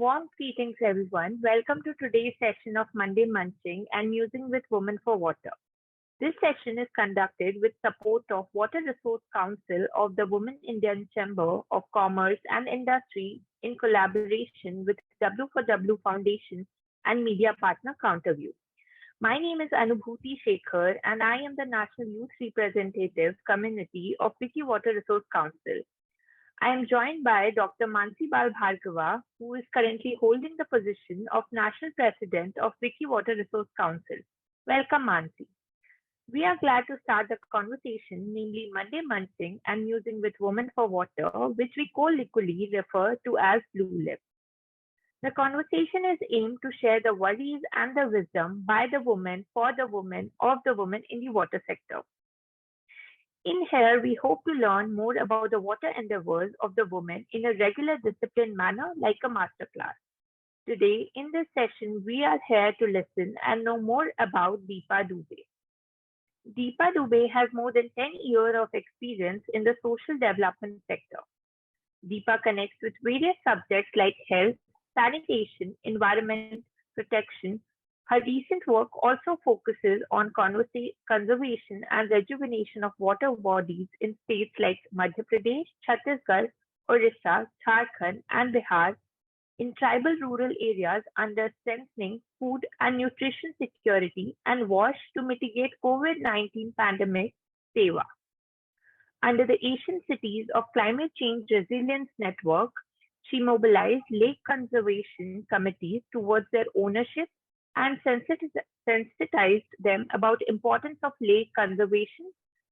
Warm greetings, everyone. Welcome to today's session of Monday Munching and Musing with Women for Water. This session is conducted with support of Water Resource Council of the Women Indian Chamber of Commerce and Industry in collaboration with W4W Foundation and media partner Counterview. My name is Anubhuti Shekhar and I am the National Youth Representative Committee of Wiki Water Resource Council. I am joined by Dr. Mansi Bal Bhargava, who is currently holding the position of National President of Wiki Water Resource Council. Welcome, Mansi. We are glad to start the conversation, namely Monday Munching and Musing with Women for Water, which we colloquially refer to as Blue Lip. The conversation is aimed to share the worries and the wisdom by the women, for the women, of the women in the water sector. In here, we hope to learn more about the water endeavors of the women in a regular disciplined manner like a masterclass. Today, in this session, we are here to listen and know more about Deepa Dubey. Deepa Dubey has more than 10 years of experience in the social development sector. Deepa connects with various subjects like health, sanitation, environment protection. Her recent work also focuses on conservation and rejuvenation of water bodies in states like Madhya Pradesh, Chhattisgarh, Orissa, Jharkhand, and Bihar, in tribal rural areas under strengthening food and nutrition security and WASH to mitigate COVID-19 pandemic SEWA. Under the Asian Cities of Climate Change Resilience Network, she mobilized lake conservation committees towards their ownership and sensitized them about the importance of lake conservation,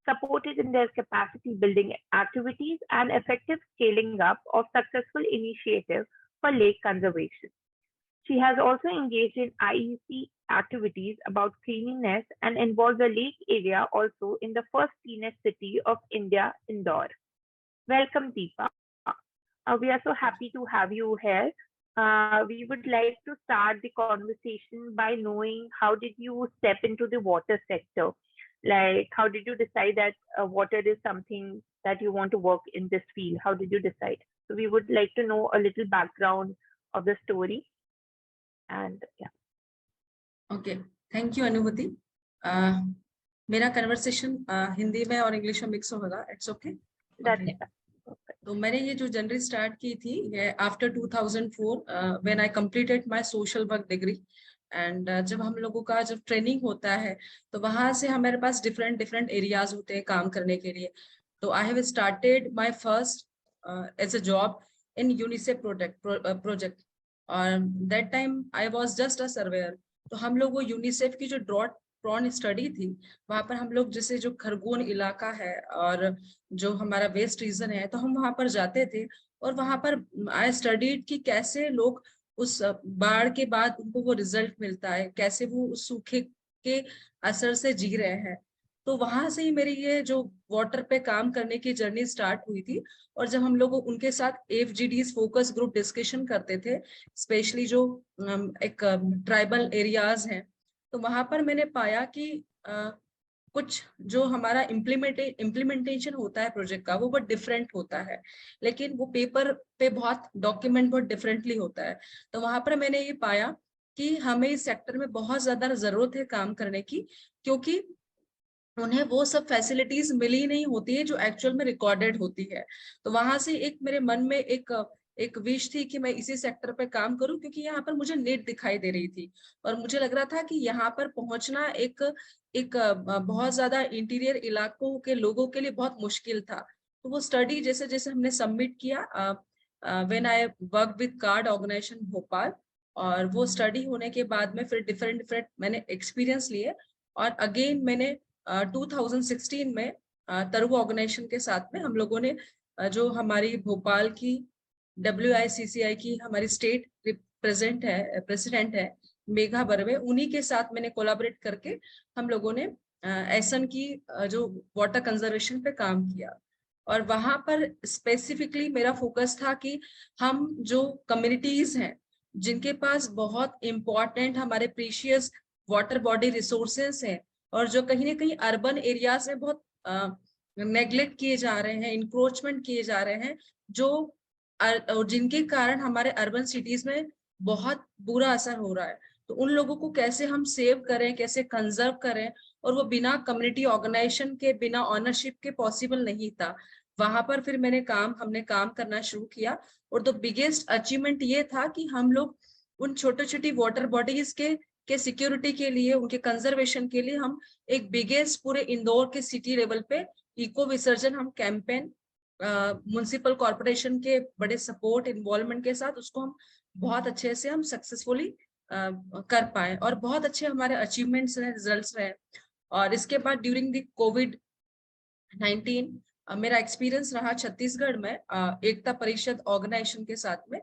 supported in their capacity building activities and effective scaling up of successful initiatives for lake conservation. She has also engaged in IEC activities about cleanliness and involved the lake area also in the first cleanest city of India, Indore. Welcome, Deepa. We are so happy to have you here. We would like to start the conversation by knowing how did you step into the water sector? Like, how did you decide that water is something that you want to work in this field? How did you decide? So we would like to know a little background of the story. And yeah. Okay, thank you, Anubhuti. मेरा conversation Hindi में और English में mix होगा. It's okay. That's it. तो मैंने ये जो journey start की थी ये after 2004 when I completed my social work degree and जब हम लोगों का जब ट्रेनिंग होता है तो वहां से हमारे पास डिफरेंट एरियाज होते हैं काम करने के लिए. तो I have started my first as a job in UNICEF project और that time I was just a surveyor. तो हम लोग वो यूनिसेफ की जो ड्रॉट प्रॉन स्टडी थी वहां पर हम लोग जैसे जो खरगोन इलाका है और जो हमारा वेस्ट रीजन है तो हम वहां पर जाते थे और वहां पर आई स्टडीड कि कैसे लोग उस बाढ़ के बाद उनको वो रिजल्ट मिलता है, कैसे वो उस सूखे के असर से जी रहे हैं. तो वहां से ही मेरी ये जो वाटर पे काम करने की जर्नी स्टार्ट हुई थी. और जब हम लोग उनके साथ एफजीडीज फोकस ग्रुप डिस्कशन करते थे, स्पेशली जो एक ट्राइबल एरियाज हैं, तो वहां पर मैंने पाया कि कुछ जो हमारा इम्प्लीमेंटेशन होता है प्रोजेक्ट का वो बहुत डिफरेंट होता है, लेकिन वो पेपर पे बहुत डॉक्यूमेंट बहुत डिफरेंटली होता है. तो वहां पर मैंने ये पाया कि हमें इस सेक्टर में बहुत ज्यादा जरूरत है काम करने की, क्योंकि उन्हें वो सब फैसिलिटीज मिली नहीं होती है जो एक्चुअल में रिकॉर्डेड होती है. तो वहां से एक मेरे मन में एक विश थी कि मैं इसी सेक्टर पे काम करूं, क्योंकि यहाँ पर मुझे नीड दिखाई दे रही थी और मुझे लग रहा था कि यहाँ पर पहुंचना एक बहुत ज्यादा इंटीरियर इलाकों के लोगों के लिए बहुत मुश्किल था. तो वो स्टडी जैसे जैसे हमने सबमिट किया when I work with card organisation Bhopal, और वो स्टडी होने के बाद में फिर डिफरेंट मैंने एक्सपीरियंस लिए और अगेन मैंने 2016 में तरु ऑर्गेनाइजेशन के साथ में हम लोगों ने जो हमारी भोपाल की WICCI की हमारी स्टेट प्रेसिडेंट है मेघा बर्वे, उन्हीं के साथ मैंने कोलैबोरेट करके हम लोगों ने एसन की जो वाटर कंजर्वेशन पे काम किया. और वहां पर स्पेसिफिकली मेरा फोकस था कि हम जो कम्युनिटीज हैं जिनके पास बहुत इम्पोर्टेंट हमारे प्रीशियस वाटर बॉडी रिसोर्सेस हैं और जो कहीं ना कहीं अर्बन एरियाज में बहुत नेग्लेक्ट किए जा रहे हैं, इंक्रोचमेंट किए जा रहे हैं, जो और जिनके कारण हमारे अर्बन सिटीज में बहुत बुरा असर हो रहा है। तो उन लोगों को कैसे हम सेव करें, कैसे कंजर्व करें, और वो बिना कम्युनिटी ऑर्गेनाइजेशन के, बिना ऑनरशिप के पॉसिबल नहीं था। वहां पर फिर हमने काम करना शुरू किया। और द बिगेस्ट अचीवमेंट ये था कि हम लोग उन छोटे छोटी वाटर बॉडीज के सिक्योरिटी के लिए, उनके कंजर्वेशन के लिए हम एक बिगेस्ट पूरे इंदौर के सिटी लेवल पे इको विसर्जन हम कैंपेन म्युनिसिपल कॉर्पोरेशन के बड़े सपोर्ट इन्वॉल्वमेंट के साथ उसको हम बहुत अच्छे से हम सक्सेसफुली कर पाए, और बहुत अच्छे हमारे अचीवमेंट्स रहे, रिजल्ट्स रहे। और इसके बाद ड्यूरिंग द कोविड-19 मेरा एक्सपीरियंस रहा छत्तीसगढ़ में एकता परिषद ऑर्गेनाइजेशन के साथ में।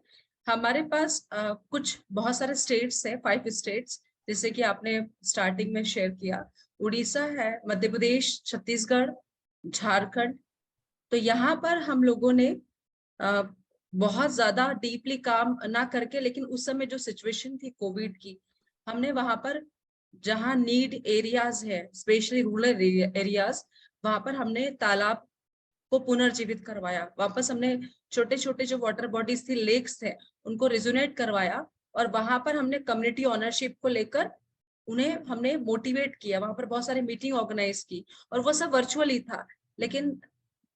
हमारे पास कुछ बहुत सारे स्टेट्स हैं, 5 स्टेट्स, जैसे कि आपने स्टार्टिंग में शेयर किया। उड़ीसा है, मध्य प्रदेश, छत्तीसगढ़, झारखंड। तो यहाँ पर हम लोगों ने अ, बहुत ज्यादा डीपली काम ना करके, लेकिन उस समय जो सिचुएशन थी कोविड की, हमने वहां पर जहाँ नीड एरियाज है, स्पेशली रूरल एरियाज, वहां पर हमने तालाब को पुनर्जीवित करवाया। वापस हमने छोटे छोटे जो वाटर बॉडीज थी, लेक्स थे, उनको रिजोनेट करवाया। और वहां पर हमने कम्युनिटी ऑनरशिप को लेकर उन्हें हमने मोटिवेट किया। वहां पर बहुत सारी मीटिंग ऑर्गेनाइज की, और वो सब वर्चुअली था। लेकिन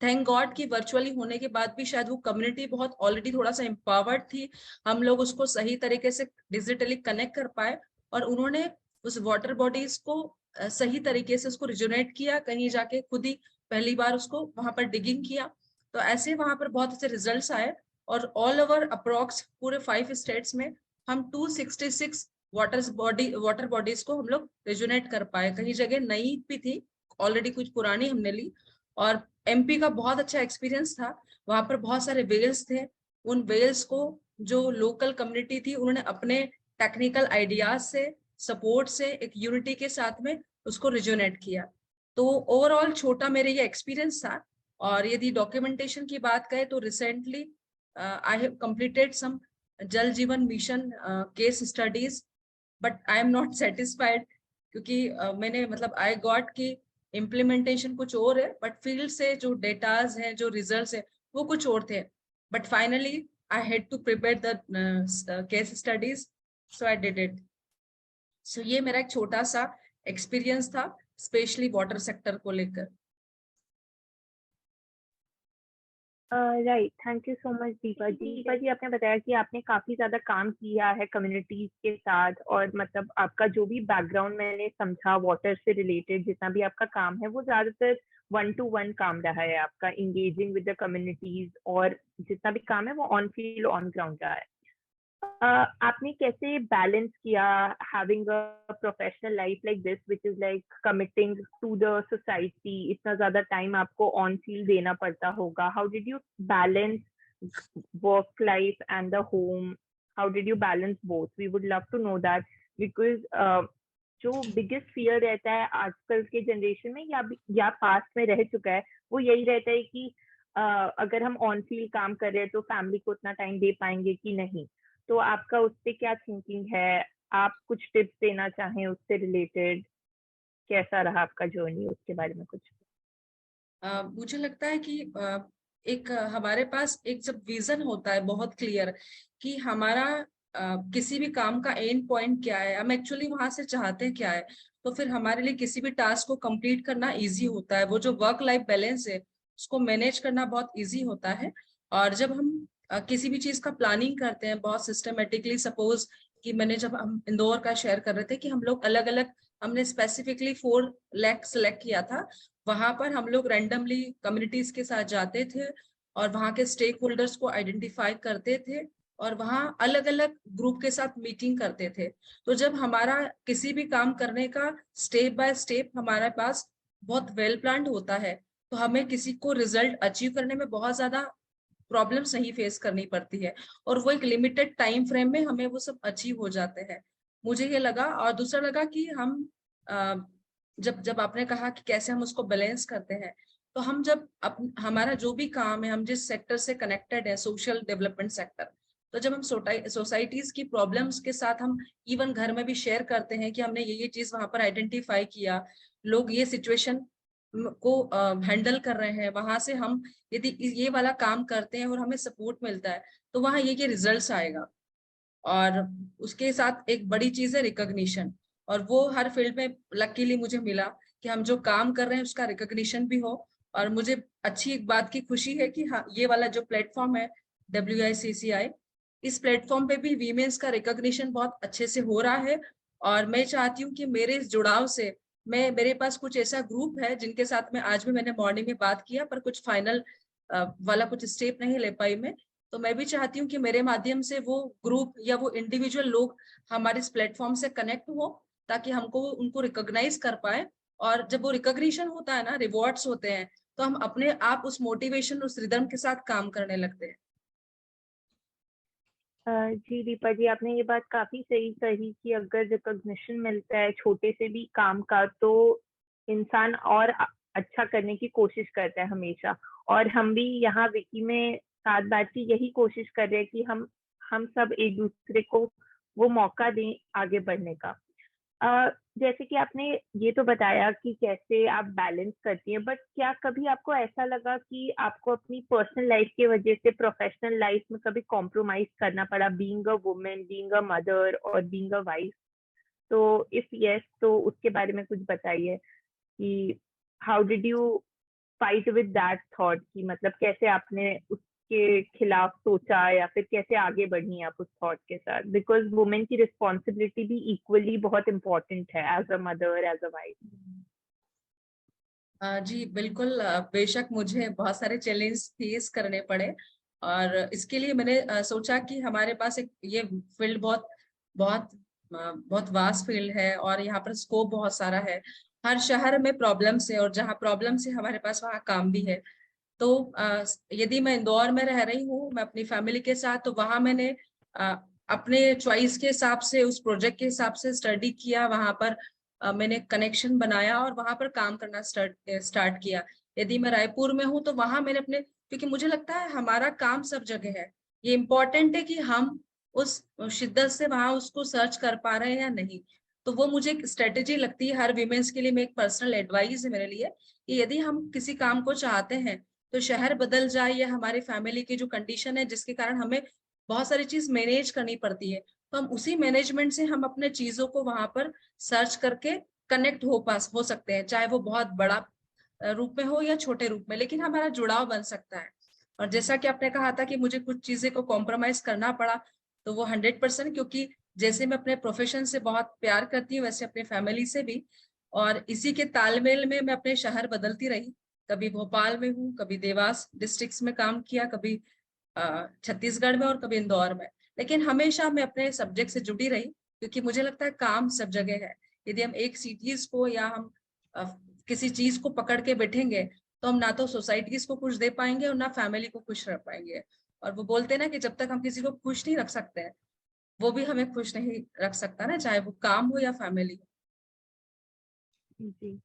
थैंक गॉड कि वर्चुअली होने के बाद भी शायद वो कम्युनिटी बहुत ऑलरेडी थोड़ा सा एम्पावर्ड थी, हम लोग उसको सही तरीके से डिजिटली कनेक्ट कर पाए, और उन्होंने उस वाटर बॉडीज को सही तरीके से उसको रिजोनेट किया, कहीं जाके खुद ही पहली बार उसको वहां पर डिगिंग किया। तो ऐसे वहां पर बहुत अच्छे रिजल्ट्स आए। और ऑल ओवर अप्रोक्स पूरे 5 स्टेट्स में हम 266 वाटर बॉडीज को हम लोग रिजोनेट कर पाए। कहीं जगह नई भी थी ऑलरेडी, कुछ पुरानी हमने ली। और एमपी का बहुत अच्छा एक्सपीरियंस था। वहां पर बहुत सारे वेल्स थे, उन वेल्स को जो लोकल कम्युनिटी थी उन्होंने अपने टेक्निकल आइडियाज से, सपोर्ट से, एक यूनिटी के साथ में उसको रिजोनेट किया। तो ओवरऑल छोटा मेरे ये एक्सपीरियंस था। और यदि डॉक्यूमेंटेशन की बात करें तो रिसेंटली आई हैव कंप्लीटेड सम जल जीवन mission case studies, but I am not satisfied, क्योंकि मैंने मतलब आई गॉट की इम्प्लीमेंटेशन कुछ और है, बट फील्ड से जो डेटाज हैं, जो रिजल्ट्स है, वो कुछ और थे। But finally I had to prepare the case studies, so I did it. So ये मेरा एक छोटा सा एक्सपीरियंस था, स्पेशली वाटर सेक्टर को लेकर। Right, thank you so much Deepa ji. Deepa ji, आपने बताया कि आपने काफी ज्यादा काम किया है कम्युनिटीज के साथ, और मतलब आपका जो भी बैकग्राउंड मैंने समझा वाटर से रिलेटेड जितना भी आपका काम है, वो ज्यादातर 1-to-1 काम रहा है आपका, इंगेजिंग विद द कम्युनिटीज, और जितना भी काम है वो ऑन फील्ड ऑन ग्राउंड रहा है। आपने कैसे बैलेंस किया having a professional life like this which is like committing to the society? इतना ज्यादा टाइम आपको ऑन फील्ड देना पड़ता होगा। How did you balance work life and the home? How did you balance both? We would love to know that, because जो biggest fear रहता है आजकल के जनरेशन में, या पास्ट में रह चुका है, वो यही रहता है कि अगर हम ऑन फील्ड काम कर रहे हैं तो फैमिली को उतना टाइम दे पाएंगे कि नहीं। तो आपका उस पे क्या थिंकिंग है? आप कुछ टिप्स देना चाहें उससे रिलेटेड? कैसा रहा आपका जर्नी, उसके बारे में कुछ? मुझे लगता है कि एक हमारे पास एक जब विजन होता है बहुत क्लियर कि हमारा किसी भी काम का एंड पॉइंट क्या है, हम एक्चुअली वहां से चाहते हैं क्या है, तो फिर हमारे लिए किसी भी टास्क को कंप्लीट करना इजी होता है। वो जो वर्क लाइफ बैलेंस है उसको मैनेज करना बहुत इजी होता है। और जब हम किसी भी चीज का प्लानिंग करते हैं बहुत सिस्टमेटिकली, सपोज कि मैंने जब हम इंदौर का शेयर कर रहे थे कि हम लोग अलग अलग, हमने स्पेसिफिकली 4 लैक सेलेक्ट किया था। वहां पर हम लोग रैंडमली कम्युनिटीज के साथ जाते थे और वहां के स्टेक होल्डर्स को आइडेंटिफाई करते थे, और वहां अलग अलग ग्रुप के साथ मीटिंग करते थे। तो जब हमारा किसी भी काम करने का स्टेप बाय स्टेप हमारे पास बहुत वेल प्लान्ड होता है, तो हमें किसी को रिजल्ट अचीव करने में बहुत ज्यादा प्रॉब्लम्स नहीं फेस करनी पड़ती है, और वो एक लिमिटेड टाइम फ्रेम में हमें वो सब अचीव हो जाते हैं। मुझे ये लगा। और दूसरा लगा कि हम जब जब आपने कहा कि कैसे हम उसको बैलेंस करते हैं, तो हम जब हमारा जो भी काम है, हम जिस सेक्टर से कनेक्टेड है, सोशल डेवलपमेंट सेक्टर, तो जब हम सोसाइटीज की प्रॉब्लम्स के साथ हम इवन घर में भी शेयर करते हैं कि हमने ये चीज वहां पर आइडेंटिफाई किया, लोग ये सिचुएशन को हैंडल कर रहे हैं, वहां से हम यदि ये वाला काम करते हैं और हमें सपोर्ट मिलता है, तो वहां ये रिजल्ट्स आएगा। और उसके साथ एक बड़ी चीज है रिकॉग्निशन, और वो हर फील्ड में लकीली मुझे मिला कि हम जो काम कर रहे हैं उसका रिकॉग्निशन भी हो। और मुझे अच्छी एक बात की खुशी है कि हाँ, ये वाला जो प्लेटफॉर्म है WICCI, इस प्लेटफॉर्म पे भी वीमेंस का रिकॉग्निशन बहुत अच्छे से हो रहा है। और मैं चाहती हूँ कि मेरे इस जुड़ाव से मेरे पास कुछ ऐसा ग्रुप है जिनके साथ में आज भी मैंने मॉर्निंग में बात किया, पर कुछ फाइनल वाला कुछ स्टेप नहीं ले पाई मैं। तो मैं भी चाहती हूँ कि मेरे माध्यम से वो ग्रुप या वो इंडिविजुअल लोग हमारे इस प्लेटफॉर्म से कनेक्ट हो, ताकि हमको उनको रिकॉग्नाइज कर पाए। और जब वो रिकॉग्निशन होता है ना, रिवॉर्ड्स होते हैं, तो हम अपने आप उस मोटिवेशन, उस रिदम के साथ काम करने लगते हैं। जी दीपा जी, आपने ये बात काफी सही कही कि अगर रिकॉग्निशन मिलता है छोटे से भी काम का तो इंसान और अच्छा करने की कोशिश करता है हमेशा। और हम भी यहाँ विकी में साथ बात की यही कोशिश कर रहे हैं कि हम सब एक दूसरे को वो मौका दें आगे बढ़ने का। जैसे कि आपने ये तो बताया कि कैसे आप बैलेंस करती हैं, बट क्या कभी आपको ऐसा लगा कि आपको अपनी पर्सनल लाइफ की वजह से प्रोफेशनल लाइफ में कभी कॉम्प्रोमाइज करना पड़ा, being a women, being a mother और बीइंग अ वाइफ? तो इफ यस तो उसके बारे में कुछ बताइए कि how did you fight with that thought, कि मतलब कैसे आपने उसके खिलाफ सोचा या फिर कैसे आगे बढ़ी आप उस थॉट के साथ, बिकॉज वुमेन की रिस्पॉन्सिबिलिटी भी इक्वली बहुत इंपॉर्टेंट है as a mother, as a wife. जी बिल्कुल, बेशक मुझे बहुत सारे चैलेंज फेस करने पड़े। और इसके लिए मैंने सोचा कि हमारे पास एक ये फील्ड बहुत बहुत बहुत वास्ट फील्ड है, और यहाँ पर स्कोप बहुत सारा है। हर शहर में प्रॉब्लम्स है, और जहाँ प्रॉब्लम्स है हमारे पास वहाँ काम भी है। तो यदि मैं इंदौर में रह रही हूँ, मैं अपनी फैमिली के साथ, तो वहां मैंने अ, अपने चॉइस के हिसाब से, उस प्रोजेक्ट के हिसाब से स्टडी किया। वहां पर मैंने कनेक्शन बनाया और वहां पर काम करना स्टार्ट किया। यदि मैं रायपुर में हूँ तो वहां मैंने अपने, क्योंकि मुझे लगता है हमारा काम सब जगह है, ये इम्पोर्टेंट है कि हम उस शिद्दत से वहां उसको सर्च कर पा रहे हैं या नहीं। तो वो मुझे एक स्ट्रेटेजी लगती है हर विमेंस के लिए। मैं एक पर्सनल एडवाइस है मेरे लिए कि यदि हम किसी काम को चाहते हैं, तो शहर बदल जाए या हमारे फैमिली की जो कंडीशन है जिसके कारण हमें बहुत सारी चीज मैनेज करनी पड़ती है, तो हम उसी मैनेजमेंट से हम अपने चीजों को वहां पर सर्च करके कनेक्ट हो सकते हैं, चाहे वो बहुत बड़ा रूप में हो या छोटे रूप में, लेकिन हमारा जुड़ाव बन सकता है। और जैसा कि आपने कहा था कि मुझे कुछ चीजें को कॉम्प्रोमाइज करना पड़ा, तो वो 100%, क्योंकि जैसे मैं अपने प्रोफेशन से बहुत प्यार करती हूँ, वैसे अपने फैमिली से भी। और इसी के तालमेल में मैं अपने शहर बदलती रही। कभी भोपाल में हूँ, कभी देवास डिस्ट्रिक्ट्स में काम किया, कभी छत्तीसगढ़ में, और कभी इंदौर में। लेकिन हमेशा मैं अपने सब्जेक्ट से जुड़ी रही, क्योंकि मुझे लगता है काम सब जगह है। यदि हम एक सिटीज को या हम अ, किसी चीज को पकड़ के बैठेंगे, तो हम ना तो सोसाइटीज को खुश दे पाएंगे और ना फैमिली को खुश रख पाएंगे। और वो बोलते हैं ना कि जब तक हम किसी को खुश नहीं रख सकते हैं, वो भी हमें खुश नहीं रख सकता ना, चाहे वो काम हो या फैमिली हो। जी,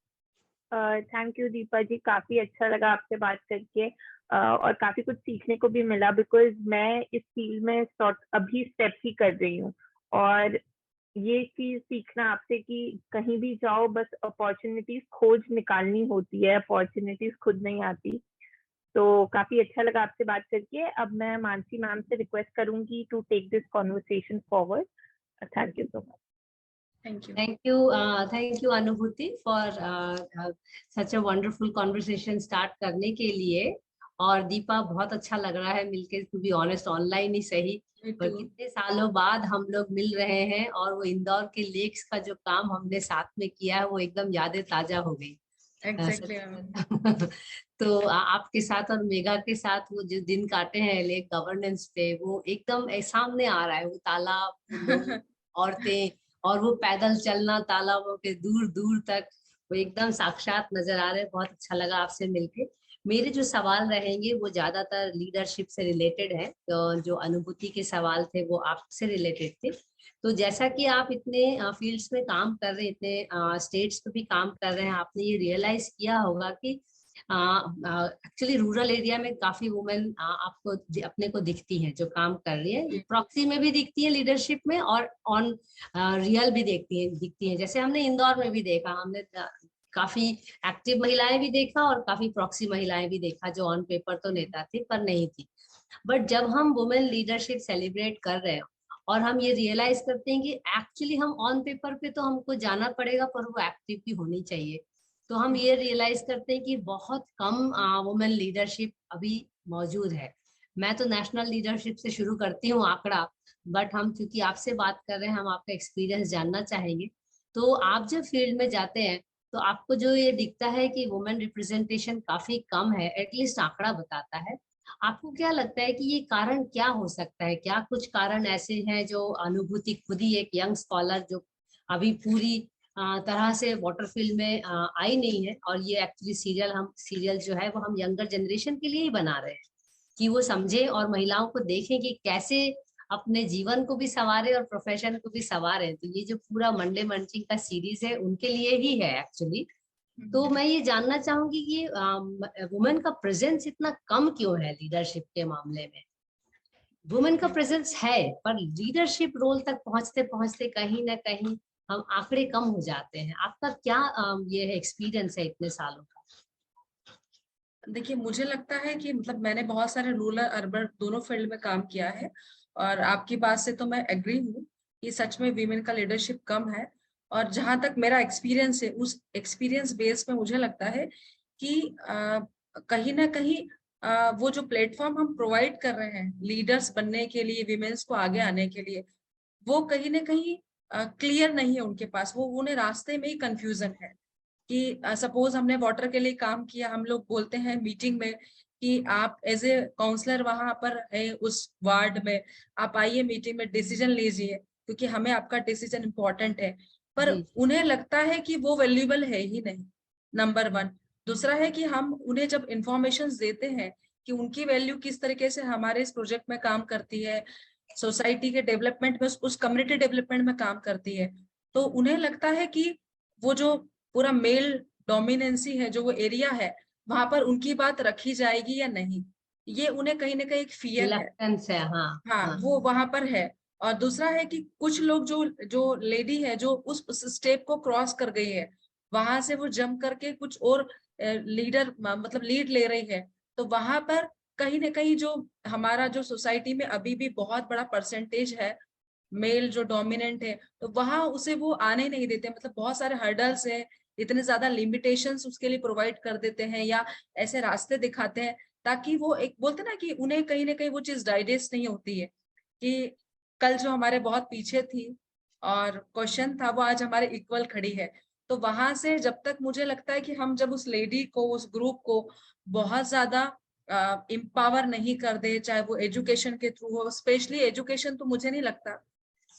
थैंक यू दीपा जी, काफी अच्छा लगा आपसे बात करके। और काफी कुछ सीखने को भी मिला, बिकॉज मैं इस फील्ड में अभी स्टेप ही कर रही हूँ। और ये चीज सीखना आपसे कि कहीं भी जाओ बस अपॉर्चुनिटीज खोज निकालनी होती है, अपॉर्चुनिटीज खुद नहीं आती। तो काफी अच्छा लगा आपसे बात करके। अब मैं मानसी मैम से रिक्वेस्ट करूंगी to take this conversation forward. Thank you so much. Thank you. Thank you Anubhuti for such a wonderful conversation start करने के लिए। और दीपा, बहुत अच्छा लग रहा है मिलके, टू बी ऑनेस्ट, ऑनलाइन ही सही, पर कितने सालों बाद हम लोग मिल रहे हैं। और वो इंदौर के लेक्स का जो काम हमने साथ में किया है, वो एकदम यादें ताजा हो गई। एग्जैक्टली। तो आपके साथ और मेघा के साथ वो जो दिन काटे हैं लेक गवर्नेंस पे, वो एकदम सामने आ रहा है। वो तालाब, वो लोग, औरतें, और वो पैदल चलना तालाबों के दूर दूर तक, वो एकदम साक्षात नजर आ रहे हैं। बहुत अच्छा लगा आपसे मिलके। मेरे जो सवाल रहेंगे वो ज्यादातर लीडरशिप से रिलेटेड है, तो जो अनुभूति के सवाल थे वो आपसे रिलेटेड थे। तो जैसा कि आप इतने फील्ड्स में काम कर रहे हैं, इतने स्टेट्स पे भी काम कर रहे हैं, आपने ये रियलाइज किया होगा कि एक्चुअली रूरल एरिया में काफी वुमेन आपको अपने को दिखती हैं जो काम कर रही है, प्रॉक्सी में भी दिखती है, लीडरशिप में, और ऑन रियल भी दिखती हैं। जैसे हमने इंदौर में भी देखा, हमने काफी एक्टिव महिलाएं भी देखा और काफी प्रॉक्सी महिलाएं भी देखा, जो ऑन पेपर तो नेता थी पर नहीं थी। बट जब हम वुमेन लीडरशिप सेलिब्रेट कर रहे हैं और हम ये रियलाइज करते हैं कि एक्चुअली हम ऑन पेपर पे तो हमको जाना पड़ेगा, पर वो एक्टिव भी होनी चाहिए। तो हम ये रियलाइज करते हैं कि बहुत कम वुमेन लीडरशिप अभी मौजूद है। मैं तो नेशनल लीडरशिप से शुरू करती हूँ आंकड़ा, बट हम क्योंकि आपसे बात कर रहे हैं, हम आपका एक्सपीरियंस जानना चाहेंगे। तो आप जब फील्ड में जाते हैं तो आपको जो ये दिखता है कि वुमेन रिप्रेजेंटेशन काफी कम है, एटलीस्ट आंकड़ा बताता है, आपको क्या लगता है कि ये कारण क्या हो सकता है? क्या कुछ कारण ऐसे हैं जो अनुभूति खुद ही एक यंग स्कॉलर जो अभी पूरी तरह से वाटर फील्ड में आई नहीं है, और ये एक्चुअली सीरियल जो है वो हम यंगर जनरेशन के लिए ही बना रहे हैं कि वो समझे और महिलाओं को देखें कि कैसे अपने जीवन को भी संवारे और प्रोफेशन को भी संवारे। तो ये जो पूरा मंडे मंचिंग का सीरीज है उनके लिए ही है एक्चुअली। तो मैं ये जानना चाहूंगी कि वुमेन का प्रेजेंस इतना कम क्यों है लीडरशिप के मामले में? वुमेन का प्रेजेंस है, पर लीडरशिप रोल तक पहुंचते पहुंचते कहीं ना कहीं हम आंकड़े कम हो जाते हैं। आपका क्या ये एक्सपीरियंस है इतने सालों का? देखिए, मुझे लगता है कि मतलब मैंने बहुत सारे रूरल अर्बन दोनों फील्ड में काम किया है, और आपकी बात से तो मैं एग्री हूँ कि सच में वीमेन का लीडरशिप कम है। और जहां तक मेरा एक्सपीरियंस है, उस एक्सपीरियंस बेस में मुझे लगता है कि कहीं ना कहीं वो जो प्लेटफॉर्म हम प्रोवाइड कर रहे हैं लीडर्स बनने के लिए, वीमेन्स को आगे आने के लिए, वो कहीं ना कहीं क्लियर नहीं है उनके पास। वो उन्हें रास्ते में ही कंफ्यूजन है कि सपोज हमने वाटर के लिए काम किया, हम लोग बोलते हैं मीटिंग में कि आप एज ए काउंसलर वहां पर है उस वार्ड में, आप आइए मीटिंग में डिसीजन लीजिए क्योंकि हमें आपका डिसीजन इम्पोर्टेंट है। पर जी उन्हें लगता है कि वो वैल्यूएबल है ही नहीं, नंबर वन। दूसरा है कि हम उन्हें जब इंफॉर्मेशन देते हैं कि उनकी वैल्यू किस तरीके से हमारे इस प्रोजेक्ट में काम करती है, सोसाइटी के डेवलपमेंट में, उस कम्युनिटी डेवलपमेंट में काम करती है, तो उन्हें लगता है कि वो जो पूरा मेल डोमिनेंसी है, जो वो एरिया है, वहां पर उनकी बात रखी जाएगी या नहीं, ये उन्हें कहीं ना कहीं एक फियर है। रिलक्टेंस है। हाँ हाँ, हाँ। वो वहां पर है। और दूसरा है कि कुछ लोग जो जो लेडी है जो उस स्टेप को क्रॉस कर गई है, वहां से वो जंप करके कुछ और लीडर मतलब लीड ले रही है, तो वहां पर कहीं ना कहीं जो हमारा जो सोसाइटी में अभी भी बहुत बड़ा परसेंटेज है मेल जो डोमिनेंट है, तो वहां उसे वो आने नहीं देते। मतलब बहुत सारे हर्डल्स है, इतने ज्यादा लिमिटेशंस उसके लिए प्रोवाइड कर देते हैं या ऐसे रास्ते दिखाते हैं ताकि वो एक बोलते ना कि उन्हें कहीं ना कहीं वो चीज डाइजेस्ट नहीं होती है कि कल जो हमारे बहुत पीछे थी और क्वेश्चन था वो आज हमारे इक्वल खड़ी है। तो वहां से जब तक मुझे लगता है कि हम जब उस लेडी को, उस ग्रुप को बहुत ज्यादा एम्पावर नहीं कर दे, चाहे वो एजुकेशन के थ्रू हो, स्पेशली एजुकेशन, तो मुझे नहीं लगता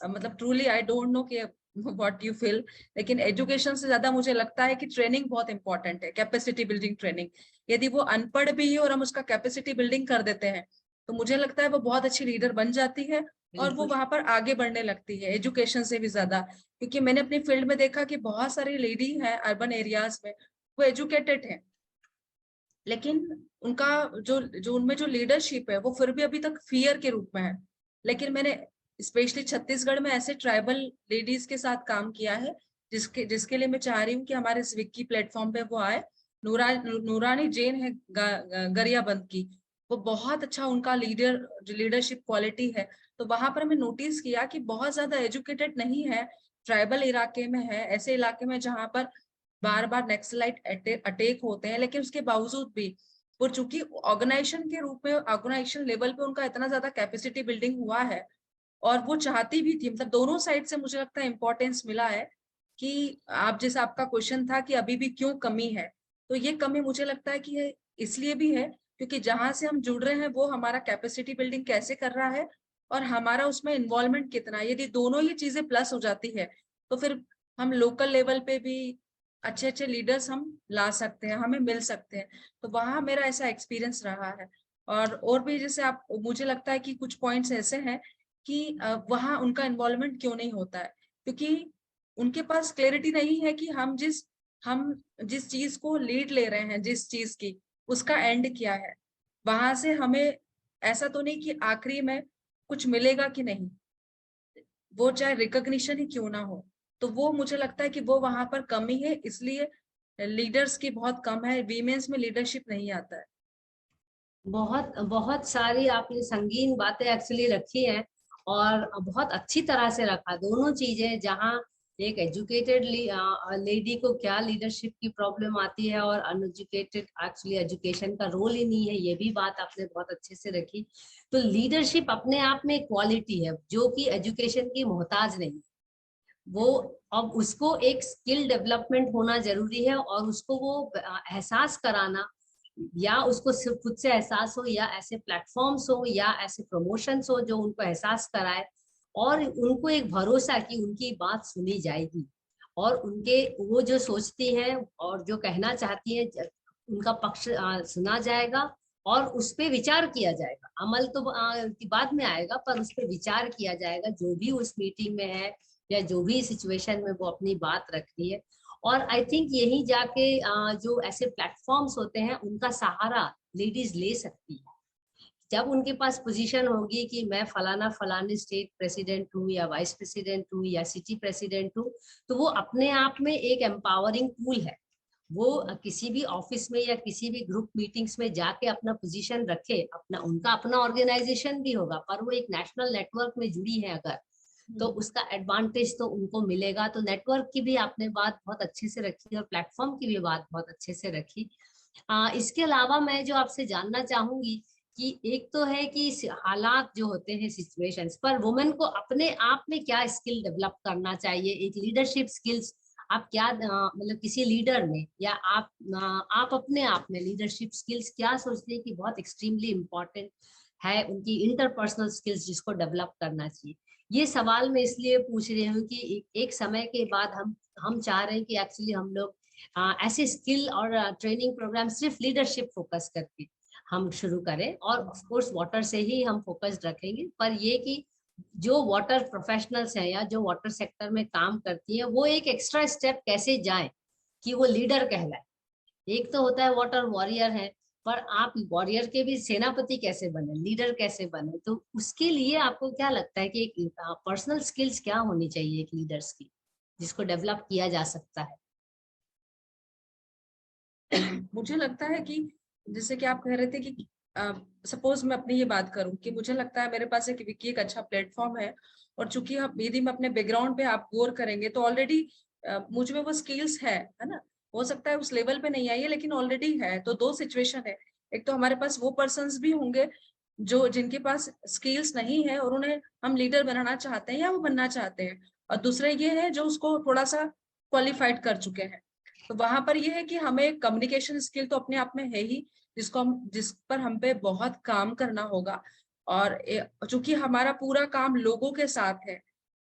मतलब ट्रूली आई डोंट नो कि व्हाट यू फील, लेकिन एजुकेशन से ज्यादा मुझे लगता है कि ट्रेनिंग बहुत इंपॉर्टेंट है, कैपेसिटी बिल्डिंग ट्रेनिंग। यदि वो अनपढ़ भी है और हम उसका कैपेसिटी बिल्डिंग कर देते हैं, तो मुझे लगता है वो बहुत अच्छी लीडर बन जाती है और वो बिल्कुल। वहां पर आगे बढ़ने लगती है एजुकेशन से भी ज्यादा। क्योंकि मैंने अपनी फील्ड में देखा कि बहुत सारी लेडी है अर्बन एरियाज में, वो एजुकेटेड है, लेकिन उनका जो जो उनमें जो लीडरशिप है वो फिर भी अभी तक फियर के रूप में है। लेकिन मैंने स्पेशली छत्तीसगढ़ में ऐसे ट्राइबल लेडीज के साथ काम किया है जिसके जिसके लिए मैं चाह रही हूँ कि हमारे इस विक्की प्लेटफॉर्म पे वो आए। नूरानी जैन है गरियाबंद की, वो बहुत अच्छा उनका लीडरशिप क्वालिटी है। तो वहां पर हमें नोटिस किया कि बहुत ज्यादा एजुकेटेड नहीं है, ट्राइबल इलाके में है, ऐसे इलाके में जहां पर बार बार नक्सलाइट अटैक होते हैं, लेकिन उसके बावजूद भी वो चूंकि ऑर्गेनाइजेशन के रूप में, ऑर्गेनाइजेशन लेवल पे उनका इतना ज्यादा कैपेसिटी बिल्डिंग हुआ है और वो चाहती भी थी। मतलब दोनों साइड से मुझे लगता है इंपॉर्टेंस मिला है कि आप जैसा आपका क्वेश्चन था कि अभी भी क्यों कमी है, तो ये कमी मुझे लगता है कि इसलिए भी है क्योंकि जहां से हम जुड़ रहे हैं वो हमारा कैपेसिटी बिल्डिंग कैसे कर रहा है और हमारा उसमें इन्वॉल्वमेंट कितना है। यदि दोनों ही चीजें प्लस हो जाती है तो फिर हम लोकल लेवल पे भी अच्छे अच्छे लीडर्स हम ला सकते हैं, हमें मिल सकते हैं। तो वहां मेरा ऐसा एक्सपीरियंस रहा है। और भी जैसे आप, मुझे लगता है कि कुछ पॉइंट्स ऐसे हैं कि वहां उनका इन्वॉल्वमेंट क्यों नहीं होता है, क्योंकि उनके पास क्लैरिटी नहीं है कि हम जिस चीज को लीड ले रहे हैं, जिस चीज की, उसका एंड क्या है। वहां से हमें ऐसा तो नहीं कि आखिरी में कुछ मिलेगा कि नहीं, वो चाहे रिकॉग्निशन ही क्यों ना हो। तो वो मुझे लगता है कि वो वहां पर कमी है, इसलिए लीडर्स की बहुत कम है, वीमेन्स में लीडरशिप नहीं आता है। बहुत बहुत सारी आपने संगीन बातें एक्चुअली रखी हैं, और बहुत अच्छी तरह से रखा दोनों चीजें, जहाँ एक एजुकेटेड लेडी को क्या लीडरशिप की प्रॉब्लम आती है और अनएजुकेटेड एक्चुअली एजुकेशन का रोल ही नहीं है, ये भी बात आपने बहुत अच्छे से रखी। तो लीडरशिप अपने आप में क्वालिटी है जो कि एजुकेशन की मोहताज नहीं, वो अब उसको एक स्किल डेवलपमेंट होना जरूरी है और उसको वो एहसास कराना, या उसको सिर्फ खुद से एहसास हो या ऐसे प्लेटफॉर्म्स हो या ऐसे प्रमोशंस हो जो उनको एहसास कराए और उनको एक भरोसा कि उनकी बात सुनी जाएगी और उनके वो जो सोचती हैं और जो कहना चाहती है उनका पक्ष सुना जाएगा और उस पे विचार किया जाएगा। अमल तो बाद में आएगा, पर उस पे विचार किया जाएगा जो भी उस मीटिंग में है या जो भी सिचुएशन में वो अपनी बात रख रही है। और आई थिंक यही जाके जो ऐसे प्लेटफॉर्म्स होते हैं उनका सहारा लेडीज ले सकती है। जब उनके पास पोजीशन होगी कि मैं फलाना फलाने स्टेट प्रेसिडेंट हूँ या वाइस प्रेसिडेंट हूँ या सिटी प्रेसिडेंट हूँ, तो वो अपने आप में एक एम्पावरिंग टूल है। वो किसी भी ऑफिस में या किसी भी ग्रुप मीटिंग्स में जाके अपना पोजीशन रखे, अपना उनका अपना ऑर्गेनाइजेशन भी होगा पर वो एक नेशनल नेटवर्क में जुड़ी है अगर, तो उसका एडवांटेज तो उनको मिलेगा। तो नेटवर्क की भी आपने बात बहुत अच्छे से रखी और प्लेटफॉर्म की भी बात बहुत अच्छे से रखी। इसके अलावा मैं जो आपसे जानना चाहूंगी कि एक तो है कि हालात जो होते हैं सिचुएशंस पर वुमेन को अपने आप में क्या स्किल डेवलप करना चाहिए, एक लीडरशिप स्किल्स आप क्या मतलब किसी लीडर में या आप अपने आप में लीडरशिप स्किल्स क्या सोचते हैं कि बहुत एक्सट्रीमली इम्पोर्टेंट है उनकी इंटरपर्सनल स्किल्स जिसको डेवलप करना चाहिए। ये सवाल मैं इसलिए पूछ रही हूँ कि एक समय के बाद हम चाह रहे हैं कि एक्चुअली हम लोग ऐसे स्किल और ट्रेनिंग प्रोग्राम सिर्फ लीडरशिप फोकस करके हम शुरू करें और ऑफ कोर्स वाटर से ही हम फोकस रखेंगे, पर ये कि जो वाटर प्रोफेशनल्स हैं या जो वाटर सेक्टर में काम करती हैं वो एक एक्स्ट्रा स्टेप कैसे जाएं कि वो लीडर कहलाए। एक तो होता है वाटर वॉरियर है, पर आप वॉरियर के भी सेनापति कैसे बने, लीडर कैसे बने, तो उसके लिए आपको क्या लगता है कि एक पर्सनल स्किल्स क्या होनी चाहिए एक लीडर्स की जिसको डेवलप किया जा सकता है? मुझे लगता है कि जैसे कि आप कह रहे थे कि सपोज मैं अपनी ये बात करूं कि मुझे लगता है मेरे पास एक विकी एक अच्छा प्लेटफॉर्म है और चूंकि यदि मैं अपने बैकग्राउंड पे आप गौर करेंगे तो ऑलरेडी मुझ में वो स्किल्स है ना। हो सकता है उस लेवल पे नहीं आई है लेकिन ऑलरेडी है। तो दो सिचुएशन है, एक तो हमारे पास वो पर्सन्स भी होंगे जो जिनके पास स्किल्स नहीं है और उन्हें हम लीडर बनाना चाहते हैं या वो बनना चाहते हैं, और दूसरे ये है जो उसको थोड़ा सा क्वालिफाइड कर चुके हैं। तो वहां पर यह है कि हमें कम्युनिकेशन स्किल तो अपने आप में है ही जिस पर हम पे बहुत काम करना होगा। और चूंकि हमारा पूरा काम लोगों के साथ है,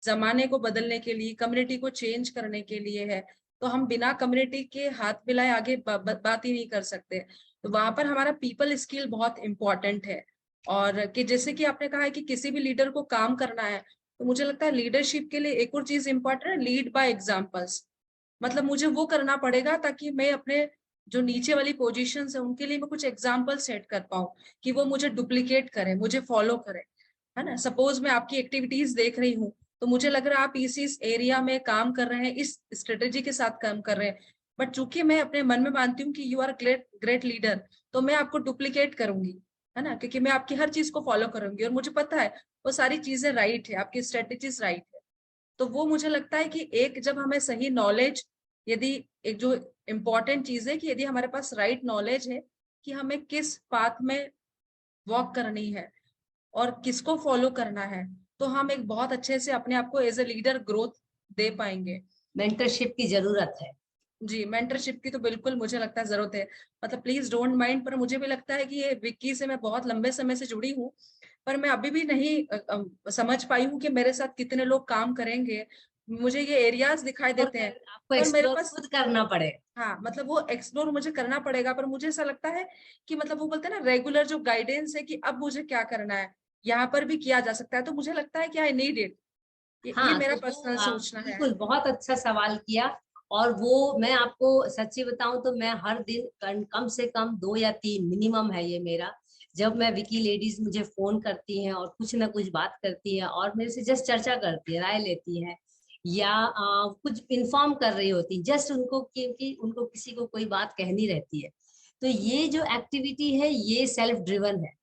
जमाने को बदलने के लिए, कम्युनिटी को चेंज करने के लिए है, तो हम बिना कम्युनिटी के हाथ मिलाए आगे बात ही नहीं कर सकते। तो वहां पर हमारा पीपल स्किल बहुत इंपॉर्टेंट है। और कि जैसे कि आपने कहा है कि किसी भी लीडर को काम करना है, तो मुझे लगता है लीडरशिप के लिए एक और चीज इंपॉर्टेंट है, लीड बाय एग्जाम्पल्स। मतलब मुझे वो करना पड़ेगा ताकि मैं अपने जो नीचे वाली पोजीशन है उनके लिए मैं कुछ एग्जाम्पल सेट कर पाऊं कि वो मुझे डुप्लीकेट करे, मुझे फॉलो करे, है ना। सपोज मैं आपकी एक्टिविटीज देख रही हूँ तो मुझे लग रहा है आप इस एरिया में काम कर रहे हैं, इस स्ट्रेटेजी के साथ काम कर रहे हैं, बट चूंकि मैं अपने मन में मानती हूँ कि you are great great leader, तो मैं आपको डुप्लीकेट करूंगी, है ना, क्योंकि मैं आपकी हर चीज को फॉलो करूंगी और मुझे पता है वो सारी चीजें राइट है, आपकी स्ट्रेटेजीज राइट है। तो वो मुझे लगता है कि एक जब हमें सही नॉलेज, यदि एक जो इम्पोर्टेंट चीज है कि यदि हमारे पास राइट नॉलेज है कि हमें किस पाथ में वॉक करनी है और किसको फॉलो करना है, तो हम एक बहुत अच्छे से अपने आप को एज ए लीडर ग्रोथ दे पाएंगे। मेंटरशिप की जरूरत है। जी, मेंटरशिप की तो बिल्कुल मुझे लगता है जरूरत है। मतलब प्लीज डोंट माइंड, पर मुझे भी लगता है कि ये विक्की से मैं बहुत लंबे समय से जुड़ी हूँ, पर मैं अभी भी नहीं समझ पाई हूँ कि मेरे साथ कितने लोग काम करेंगे। मुझे ये एरियाज दिखाई देते हैं आपको पर मेरे एक्सप्लोर पास, खुद करना पड़े। हाँ मतलब वो एक्सप्लोर मुझे करना पड़ेगा। पर मुझे ऐसा लगता है कि मतलब वो बोलते हैं ना रेगुलर जो गाइडेंस है कि अब मुझे क्या करना है, यहाँ पर भी किया जा सकता है। तो मुझे लगता है कि आई नीड इट। ये हाँ, मेरा तो पर्सनल वो सोचना है। बिल्कुल बहुत अच्छा सवाल किया। और वो मैं आपको सच्ची बताऊं तो मैं हर दिन कम से कम 2 या 3 मिनिमम है ये मेरा, जब मैं विकी लेडीज मुझे फोन करती हैं और कुछ ना कुछ बात करती है और मेरे से जस्ट चर्चा करती है, राय लेती है या कुछ इन्फॉर्म कर रही होती, जस्ट उनको क्योंकि उनको किसी को कोई बात कहनी रहती है। तो ये जो एक्टिविटी है ये सेल्फ ड्रिवन है,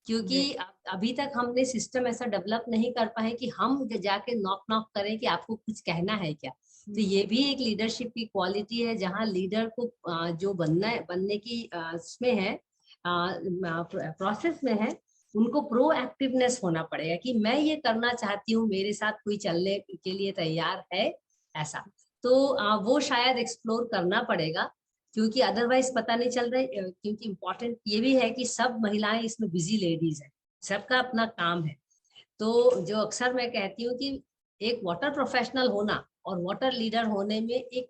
क्योंकि अभी तक हमने सिस्टम ऐसा डेवलप नहीं कर पाए कि हम जाके नॉक नॉक करें कि आपको कुछ कहना है क्या। तो ये भी एक लीडरशिप की क्वालिटी है, जहाँ लीडर को जो बनने की इसमें है, प्रोसेस में है, उनको प्रोएक्टिवनेस होना पड़ेगा कि मैं ये करना चाहती हूँ, मेरे साथ कोई चलने के लिए तैयार है ऐसा। तो वो शायद एक्सप्लोर करना पड़ेगा, क्योंकि अदरवाइज पता नहीं चल रहा है। क्योंकि इम्पोर्टेंट ये भी है कि सब महिलाएं इसमें बिजी लेडीज हैं, सबका अपना काम है। तो जो अक्सर मैं कहती हूँ कि एक वाटर प्रोफेशनल होना और वाटर लीडर होने में एक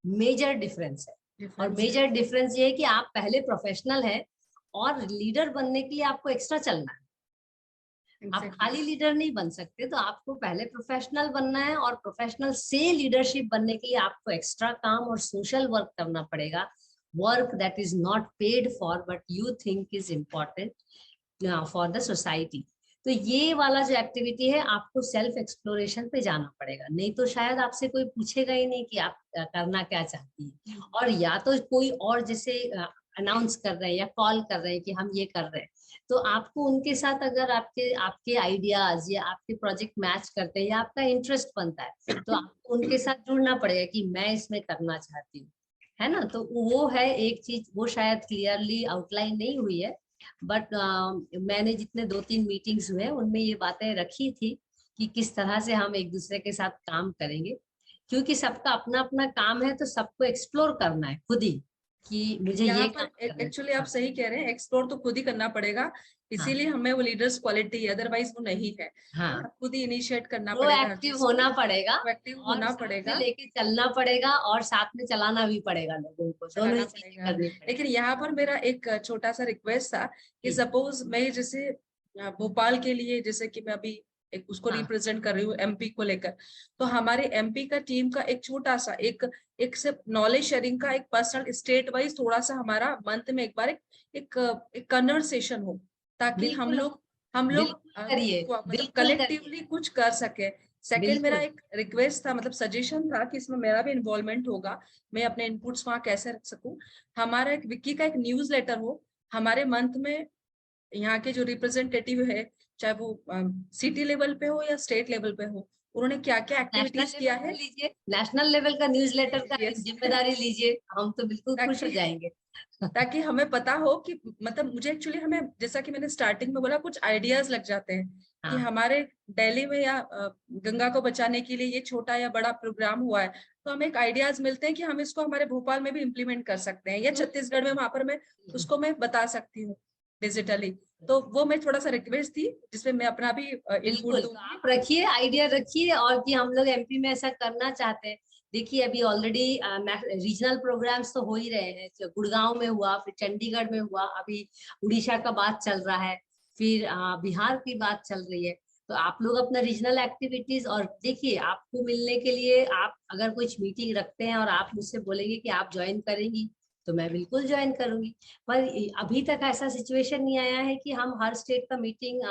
मेजर डिफरेंस है। और मेजर डिफरेंस ये है कि आप पहले प्रोफेशनल है और लीडर बनने के लिए आपको एक्स्ट्रा चलना है। आप खाली लीडर नहीं बन सकते, तो आपको पहले प्रोफेशनल बनना है, और प्रोफेशनल से लीडरशिप बनने के लिए आपको एक्स्ट्रा काम और सोशल वर्क करना पड़ेगा। Work that is not paid for but you think is important for the society. तो ये वाला जो एक्टिविटी है, आपको सेल्फ एक्सप्लोरेशन पे जाना पड़ेगा, नहीं तो शायद आपसे कोई पूछेगा ही नहीं कि आप करना क्या चाहती है। और या तो कोई और जैसे अनाउंस कर रहे हैं या कॉल कर रहे हैं कि हम ये कर रहे हैं, तो आपको उनके साथ अगर आपके आपके आइडियाज या आपके प्रोजेक्ट मैच करते हैं या आपका इंटरेस्ट बनता है, तो आपको उनके साथ जुड़ना पड़ेगा कि मैं इसमें करना चाहती हूँ, है ना। तो वो है एक चीज, वो शायद क्लियरली आउटलाइन नहीं हुई है, बट मैंने जितने 2-3 मीटिंग्स हुए उनमें ये बातें रखी थी कि किस तरह से हम एक दूसरे के साथ काम करेंगे। क्योंकि सबका अपना अपना काम है, तो सबको एक्सप्लोर करना है खुद ही कि मुझे यहाँ ये पर काम करना है। एक्चुअली आप सही कह रहे हैं, एक्सप्लोर तो खुद ही करना पड़ेगा, इसीलिए हमें वो लीडर्स क्वालिटी है, अदरवाइज वो नहीं है। हाँ, खुद ही इनिशिएट करना पड़ेगा, प्रोएक्टिव होना पड़ेगा प्रोएक्टिव और होना साथ में पड़ेगा, लेके चलना पड़ेगा और साथ में चलाना भी पड़ेगा, लोगों को दोनों चलाना ही चीजें पड़ेगा। करनी पड़ेगी। लेकिन यहाँ पर मेरा एक छोटा सा रिक्वेस्ट था कि सपोज मैं जैसे भोपाल के लिए, जैसे कि मैं अभी एक उसको रिप्रेजेंट कर रही हूँ एमपी को लेकर, तो हमारे एमपी का टीम का एक छोटा सा एक से नॉलेज शेयरिंग का एक पर्सनल स्टेट वाइज थोड़ा सा हमारा मंथ में एक बार एक कन्वर्सेशन हो, ताकि हम लोग बिल्कुल करिए, मतलब बिल्कुल करिए, कलेक्टिवली कुछ कर सके। सेकंड मेरा बिल्कुल। एक रिक्वेस्ट था, मतलब सजेशन था कि इसमें मेरा भी इन्वॉल्वमेंट होगा, मैं अपने इनपुट्स वहां कैसे रख सकूं। हमारा एक विकी का एक न्यूज लेटर हो हमारे मंथ में, यहाँ के जो रिप्रेजेंटेटिव है, चाहे वो सिटी लेवल पे हो या स्टेट लेवल पे हो, उन्होंने क्या क्या एक्टिविटीज किया है। लीजिए, नेशनल लेवल का न्यूज़लेटर का Yes. जिम्मेदारी लीजिए, हम तो बिल्कुल खुश हो ताकि जाएंगे। ताकि हमें पता हो कि मतलब मुझे एक्चुअली हमें, जैसा कि मैंने स्टार्टिंग में बोला, कुछ आइडियाज लग जाते हैं कि हमारे दिल्ली में या गंगा को बचाने के लिए ये छोटा या बड़ा प्रोग्राम हुआ है, तो हमें एक आइडियाज मिलते हैं कि हम इसको हमारे भोपाल में भी इम्प्लीमेंट कर सकते हैं, या छत्तीसगढ़ में, वहां पर मैं उसको मैं बता सकती हूँ डिजिटली। तो वो मैं थोड़ा सा रिक्वेस्ट थी जिसमें मैं अपना भी इनपुट बिल्कुल, तो दूंगी। आप रखिए, आइडिया रखिए, और कि हम लोग एमपी में ऐसा करना चाहते हैं। देखिए, अभी ऑलरेडी रीजनल प्रोग्राम्स तो हो ही रहे हैं, गुड़गांव में हुआ, फिर चंडीगढ़ में हुआ, अभी उड़ीसा का बात चल रहा है, फिर बिहार की बात चल रही है। तो आप लोग अपना रीजनल एक्टिविटीज, और देखिए, आपको मिलने के लिए आप अगर कुछ मीटिंग रखते हैं और आप मुझसे बोलेंगे कि आप ज्वाइन करेंगी, तो मैं बिल्कुल ज्वाइन करूंगी। पर अभी तक ऐसा सिचुएशन नहीं आया है कि हम हर स्टेट का मीटिंग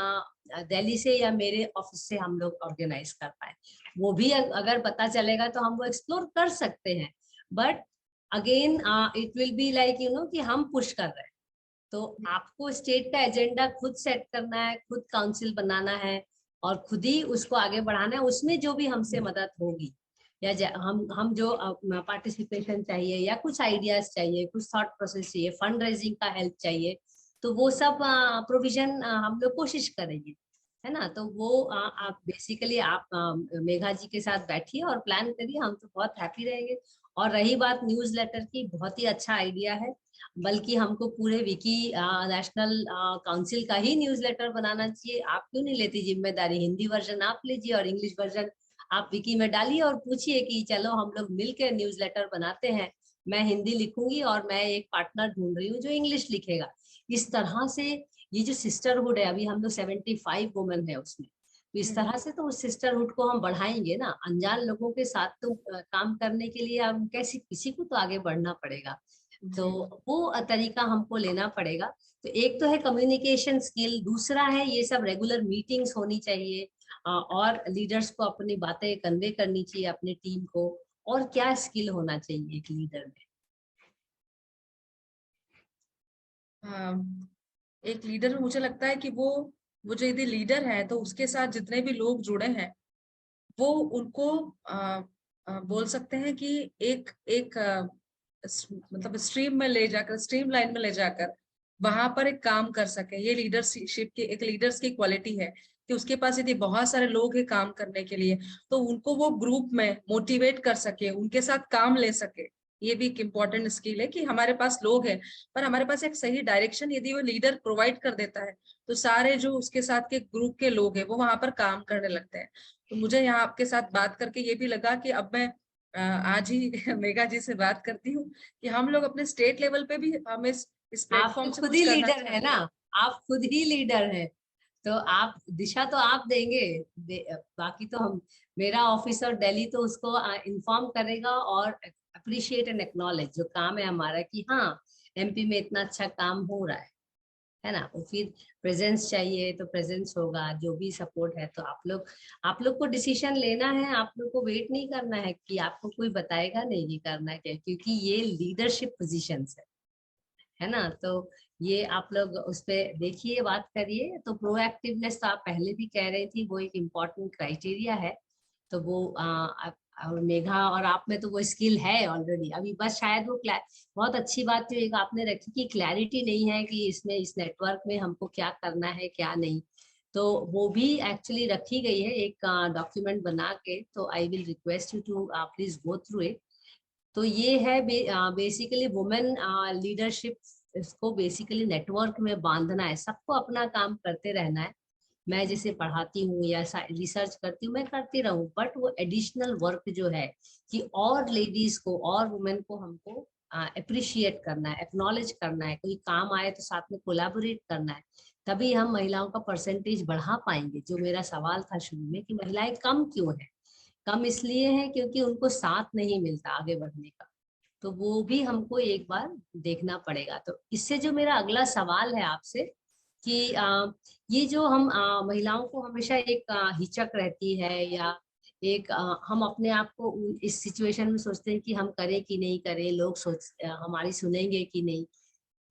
दिल्ली से या मेरे ऑफिस से हम लोग ऑर्गेनाइज कर पाए। वो भी अगर पता चलेगा तो हम वो एक्सप्लोर कर सकते हैं, but again it will be like कि हम पुश कर रहे हैं। तो आपको स्टेट का एजेंडा खुद सेट करना है, खुद काउंसिल बनाना है, और खुद ही उसको आगे बढ़ाना है। उसमें जो भी हमसे मदद होगी, या हम जो पार्टिसिपेशन चाहिए, या कुछ आइडियाज चाहिए, कुछ थॉट प्रोसेस चाहिए, फंड रेजिंग का हेल्प चाहिए, तो वो सब प्रोविजन हम लोग कोशिश करेंगे, है ना। तो वो आप बेसिकली आप मेघा जी के साथ बैठिए और प्लान करिए, हम तो बहुत हैप्पी रहेंगे। और रही बात न्यूज लेटर की, बहुत ही अच्छा आइडिया है, बल्कि हमको पूरे विकी नेशनल काउंसिल का ही न्यूज़लेटर बनाना चाहिए। आप क्यों नहीं लेती जिम्मेदारी? हिंदी वर्जन आप लीजिए और इंग्लिश वर्जन आप विकी में डालिए, और पूछिए कि चलो हम लोग मिलकर न्यूज़लेटर बनाते हैं। मैं हिंदी लिखूंगी और मैं एक पार्टनर ढूंढ रही हूँ जो इंग्लिश लिखेगा। इस तरह से ये जो सिस्टरहुड है, अभी हम लोग 75 वुमेन है उसमें, तो इस तरह से तो उस सिस्टरहुड को हम बढ़ाएंगे ना। अनजान लोगों के साथ तो काम करने के लिए हम कैसे, किसी को तो आगे बढ़ना पड़ेगा, तो वो तरीका हमको लेना पड़ेगा। तो एक तो है कम्युनिकेशन स्किल, दूसरा है ये सब रेगुलर मीटिंग्स होनी चाहिए, और लीडर्स को अपनी बातें कन्वे करनी चाहिए अपनी टीम को। और क्या स्किल होना चाहिए एक लीडर में? एक लीडर में मुझे लगता है कि वो जो यदि लीडर है तो उसके साथ जितने भी लोग जुड़े हैं वो उनको बोल सकते हैं कि एक एक मतलब स्ट्रीम में ले जाकर, स्ट्रीम लाइन में ले जाकर वहां पर एक काम कर सके। ये लीडरशिप की एक लीडर्स की क्वालिटी है कि उसके पास यदि बहुत सारे लोग हैं काम करने के लिए तो उनको वो ग्रुप में मोटिवेट कर सके, उनके साथ काम ले सके। ये भी एक इम्पोर्टेंट स्किल है कि हमारे पास लोग हैं पर हमारे पास एक सही डायरेक्शन यदि वो लीडर प्रोवाइड कर देता है तो सारे जो उसके साथ के ग्रुप के लोग हैं वो वहां पर काम करने लगते हैं। तो मुझे यहाँ आपके साथ बात करके ये भी लगा कि अब मैं आज ही मेघा जी से बात करती हूँ कि हम लोग अपने स्टेट लेवल पे भी हम इस आप प्लेटफॉर्म तो से खुद कुछ ही करना लीडर है चाहते ना, हैं। आप खुद ही लीडर हैं, तो आप दिशा तो आप देंगे। बाकी तो हम, मेरा ऑफिसर दिल्ली तो उसको इन्फॉर्म करेगा और अप्रिशिएट एंड एक्नॉलेज जो काम है हमारा कि हाँ एमपी में इतना अच्छा काम हो रहा है ना। और फिर प्रेजेंस चाहिए तो प्रेजेंस होगा, जो भी सपोर्ट है। तो आप लोग को डिसीजन लेना है, आप लोग को वेट नहीं करना है कि आपको कोई बताएगा नहीं कि करना है क्या, क्योंकि ये लीडरशिप पोजीशंस है ना। तो ये आप लोग उस पे देखिए, बात करिए। तो प्रोएक्टिवनेस तो आप पहले भी कह रही थी, वो एक इम्पॉर्टेंट क्राइटेरिया है। तो वो और मेघा और आप में तो वो स्किल है ऑलरेडी। अभी बस शायद वो बहुत अच्छी बात जो एक आपने रखी कि क्लैरिटी नहीं है कि इसमें इस नेटवर्क में हमको क्या करना है क्या नहीं। तो वो भी एक्चुअली रखी गई है एक डॉक्यूमेंट बना के। तो I will request you to please go through it. तो ये है बेसिकली वुमेन लीडरशिप। इसको बेसिकली नेटवर्क में बांधना है, सबको अपना काम करते रहना है। मैं जैसे पढ़ाती हूँ या रिसर्च करती हूँ, मैं करती रहूँ, बट वो एडिशनल वर्क जो है कि और लेडीज को और वुमेन को हमको अप्रिशिएट करना है, एक्नॉलेज करना है। कोई काम आए तो साथ में कोलैबोरेट करना है, तभी हम महिलाओं का परसेंटेज बढ़ा पाएंगे। जो मेरा सवाल था शुरू में कि महिलाएं कम क्यों है, कम इसलिए है क्योंकि उनको साथ नहीं मिलता आगे बढ़ने का। तो वो भी हमको एक बार देखना पड़ेगा। तो इससे जो मेरा अगला सवाल है आपसे कि ये जो हम महिलाओं को हमेशा एक हिचक रहती है, या एक हम अपने आप को इस सिचुएशन में सोचते हैं कि हम करें कि नहीं करें, लोग हमारी सुनेंगे कि नहीं।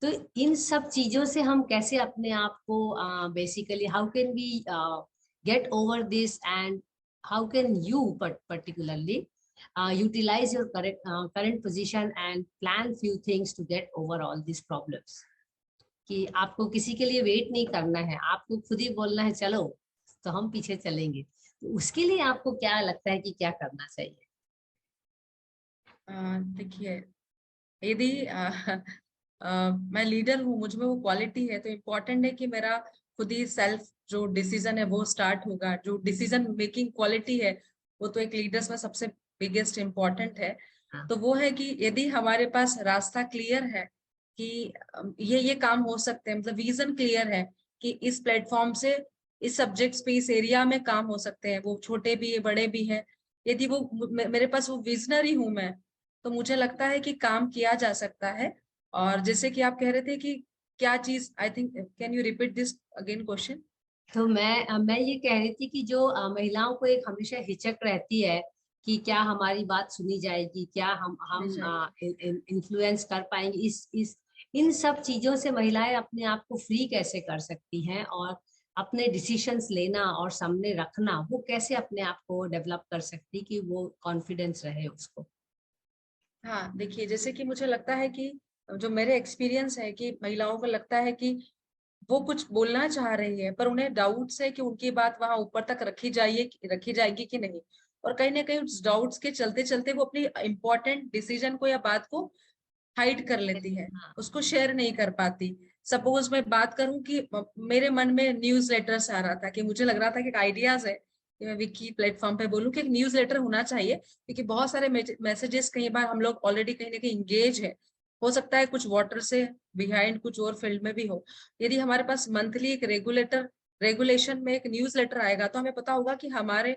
तो इन सब चीजों से हम कैसे अपने आप को basically how can we get over this, and how can you particularly utilize your current position and plan few things to get over all these problems? कि आपको किसी के लिए वेट नहीं करना है, आपको खुद ही बोलना है चलो, तो हम पीछे चलेंगे। तो उसके लिए आपको क्या लगता है कि क्या करना चाहिए? देखिए, यदि मैं लीडर हूँ, मुझ में वो क्वालिटी है, तो इम्पोर्टेंट है कि मेरा खुद ही सेल्फ जो डिसीजन है वो स्टार्ट होगा। जो डिसीजन मेकिंग क्वालिटी है वो तो एक लीडर्स में सबसे बिगेस्ट इम्पोर्टेंट है। हाँ। तो वो है कि यदि हमारे पास रास्ता क्लियर है कि ये काम हो सकते हैं, मतलब विजन क्लियर है कि इस प्लेटफॉर्म से इस सब्जेक्ट्स पे इस एरिया में काम हो सकते हैं, वो छोटे भी है बड़े भी हैं, यदि वो मेरे पास वो विजनरी हूं मैं, तो मुझे लगता है कि काम किया जा सकता है। और जैसे कि आप कह रहे थे कि क्या चीज, I think, can you repeat this again question? तो मैं ये कह रही थी कि जो महिलाओं को एक हमेशा हिचक रहती है कि क्या हमारी बात सुनी जाएगी, क्या हम इन्फ्लुएंस कर पाएंगे, इस इन सब चीजों से महिलाएं अपने आप को फ्री कैसे कर सकती हैं, और अपने डिसीशंस लेना और सामने रखना वो कैसे अपने आप को डेवलप कर सकती कि वो कॉन्फिडेंस रहे उसको। हाँ, देखिए, जैसे कि मुझे लगता है कि जो मेरे एक्सपीरियंस है कि महिलाओं को लगता है कि वो कुछ बोलना चाह रही है पर उन्हें डाउट्स है कि उनकी बात वहां ऊपर तक रखी जाएगी कि नहीं। और कहीं ना कहीं उस डाउट्स के चलते चलते वो अपनी इम्पोर्टेंट डिसीजन को या बात को हाइड कर लेती है, हाँ। उसको शेयर नहीं कर पाती। सपोज मैं बात करूं कि मेरे मन में न्यूज लेटर्स आ रहा था कि मुझे लग रहा था कि आइडियाज है कि मैं विकी प्लेटफॉर्म पे बोलूं कि एक न्यूज लेटर होना चाहिए, क्योंकि बहुत सारे मैसेजेस कई बार हम लोग ऑलरेडी कहीं ना कहीं इंगेज है, हो सकता है कुछ वाटर से बिहाइंड कुछ और फील्ड में भी हो। यदि हमारे पास मंथली एक रेगुलेशन में एक न्यूज लेटर आएगा तो हमें पता होगा कि हमारे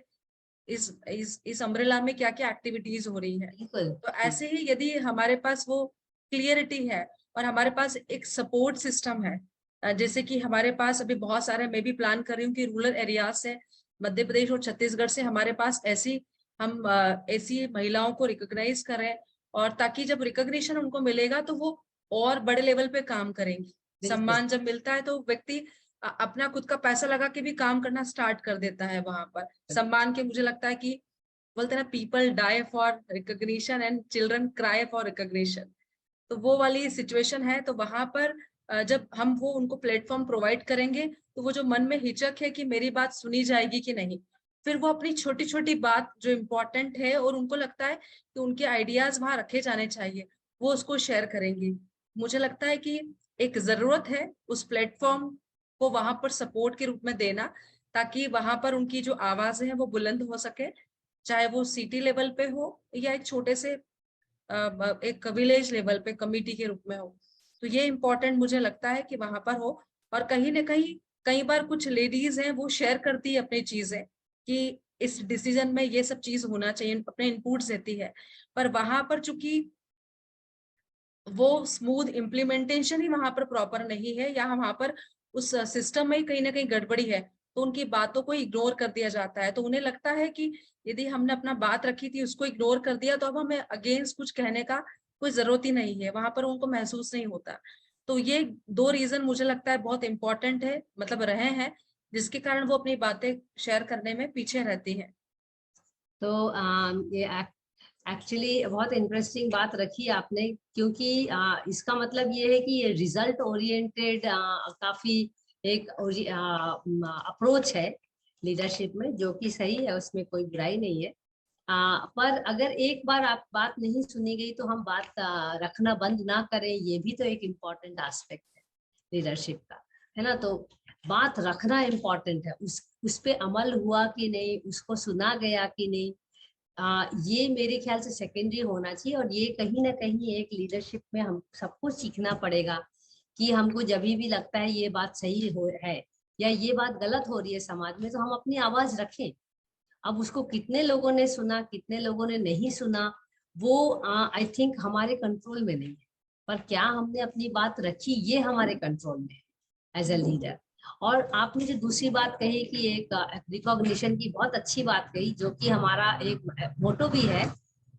इस अम्ब्रेला में क्या क्या एक्टिविटीज हो रही है। बिल्कुल। तो ऐसे ही यदि हमारे पास वो क्लियरिटी है और हमारे पास एक सपोर्ट सिस्टम है, जैसे कि हमारे पास अभी बहुत सारे, मैं भी प्लान कर रही हूँ कि रूरल एरिया से, मध्य प्रदेश और छत्तीसगढ़ से हमारे पास ऐसी महिलाओं को रिकॉग्नाइज करें, और ताकि जब रिकॉग्निशन उनको मिलेगा तो वो और बड़े लेवल पे काम करेंगी। सम्मान जब मिलता है तो व्यक्ति अपना खुद का पैसा लगा के भी काम करना स्टार्ट कर देता है वहां पर सम्मान के। मुझे लगता है कि बोलते हैं ना, people die for recognition and children cry for recognition, तो वो वाली सिचुएशन है। तो वहां पर जब हम वो उनको प्लेटफॉर्म प्रोवाइड करेंगे तो वो जो मन में हिचक है कि मेरी बात सुनी जाएगी कि नहीं, फिर वो अपनी छोटी छोटी बात जो इम्पोर्टेंट है और उनको लगता है कि उनके आइडियाज वहां रखे जाने चाहिए, वो उसको शेयर करेंगे। मुझे लगता है कि एक जरूरत है उस प्लेटफॉर्म को वहां पर सपोर्ट के रूप में देना, ताकि वहां पर उनकी जो आवाजें हैं वो बुलंद हो सके, चाहे वो सिटी लेवल पे हो या एक छोटे से एक विलेज लेवल पे कमिटी के रूप में हो। तो ये इम्पोर्टेंट मुझे लगता है कि वहां पर हो। और कहीं ना कहीं कई बार कुछ लेडीज हैं वो शेयर करती है अपनी चीजें कि इस डिसीजन में ये सब चीज होना चाहिए, अपने इनपुट्स देती है, पर वहां पर चूंकि वो स्मूथ इम्प्लीमेंटेशन ही वहां पर प्रॉपर नहीं है, या वहां पर उस सिस्टम में ही कहीं ना कहीं गड़बड़ी है, तो उनकी बातों को इग्नोर कर दिया जाता है। तो उन्हें लगता है कि यदि हमने अपना बात रखी थी उसको इग्नोर कर दिया तो अब हमें अगेंस्ट कुछ कहने का कोई जरूरत ही नहीं है, वहां पर उनको महसूस नहीं होता। तो ये दो रीजन मुझे लगता है बहुत इंपॉर्टेंट है, मतलब रहे हैं, जिसके कारण वो अपनी बातें शेयर करने में पीछे रहती हैं। तो ये एक्चुअली बहुत इंटरेस्टिंग बात रखी आपने, क्योंकि इसका मतलब ये है कि ये रिजल्ट ओरिएंटेड काफी एक अप्रोच है लीडरशिप में, जो कि सही है, उसमें कोई बुराई नहीं है। पर अगर एक बार आप बात नहीं सुनी गई तो हम बात रखना बंद ना करें, ये भी तो एक इम्पॉर्टेंट एस्पेक्ट है लीडरशिप का, है ना। तो बात रखना इम्पॉर्टेंट है, उस पे अमल हुआ कि नहीं, उसको सुना गया कि नहीं, ये मेरे ख्याल से सेकेंडरी होना चाहिए। और ये कहीं ना कहीं एक लीडरशिप में हम सबको सीखना पड़ेगा कि हमको जब भी लगता है ये बात सही है या ये बात गलत हो रही है समाज में, तो हम अपनी आवाज रखें। अब उसको कितने लोगों ने सुना, कितने लोगों ने नहीं सुना, वो आई थिंक हमारे कंट्रोल में नहीं है, पर क्या हमने अपनी बात रखी, ये हमारे कंट्रोल में है एज अ लीडर। और आपने जो दूसरी बात कही कि एक रिकॉग्निशन की, बहुत अच्छी बात कही, जो कि हमारा एक मोटो भी है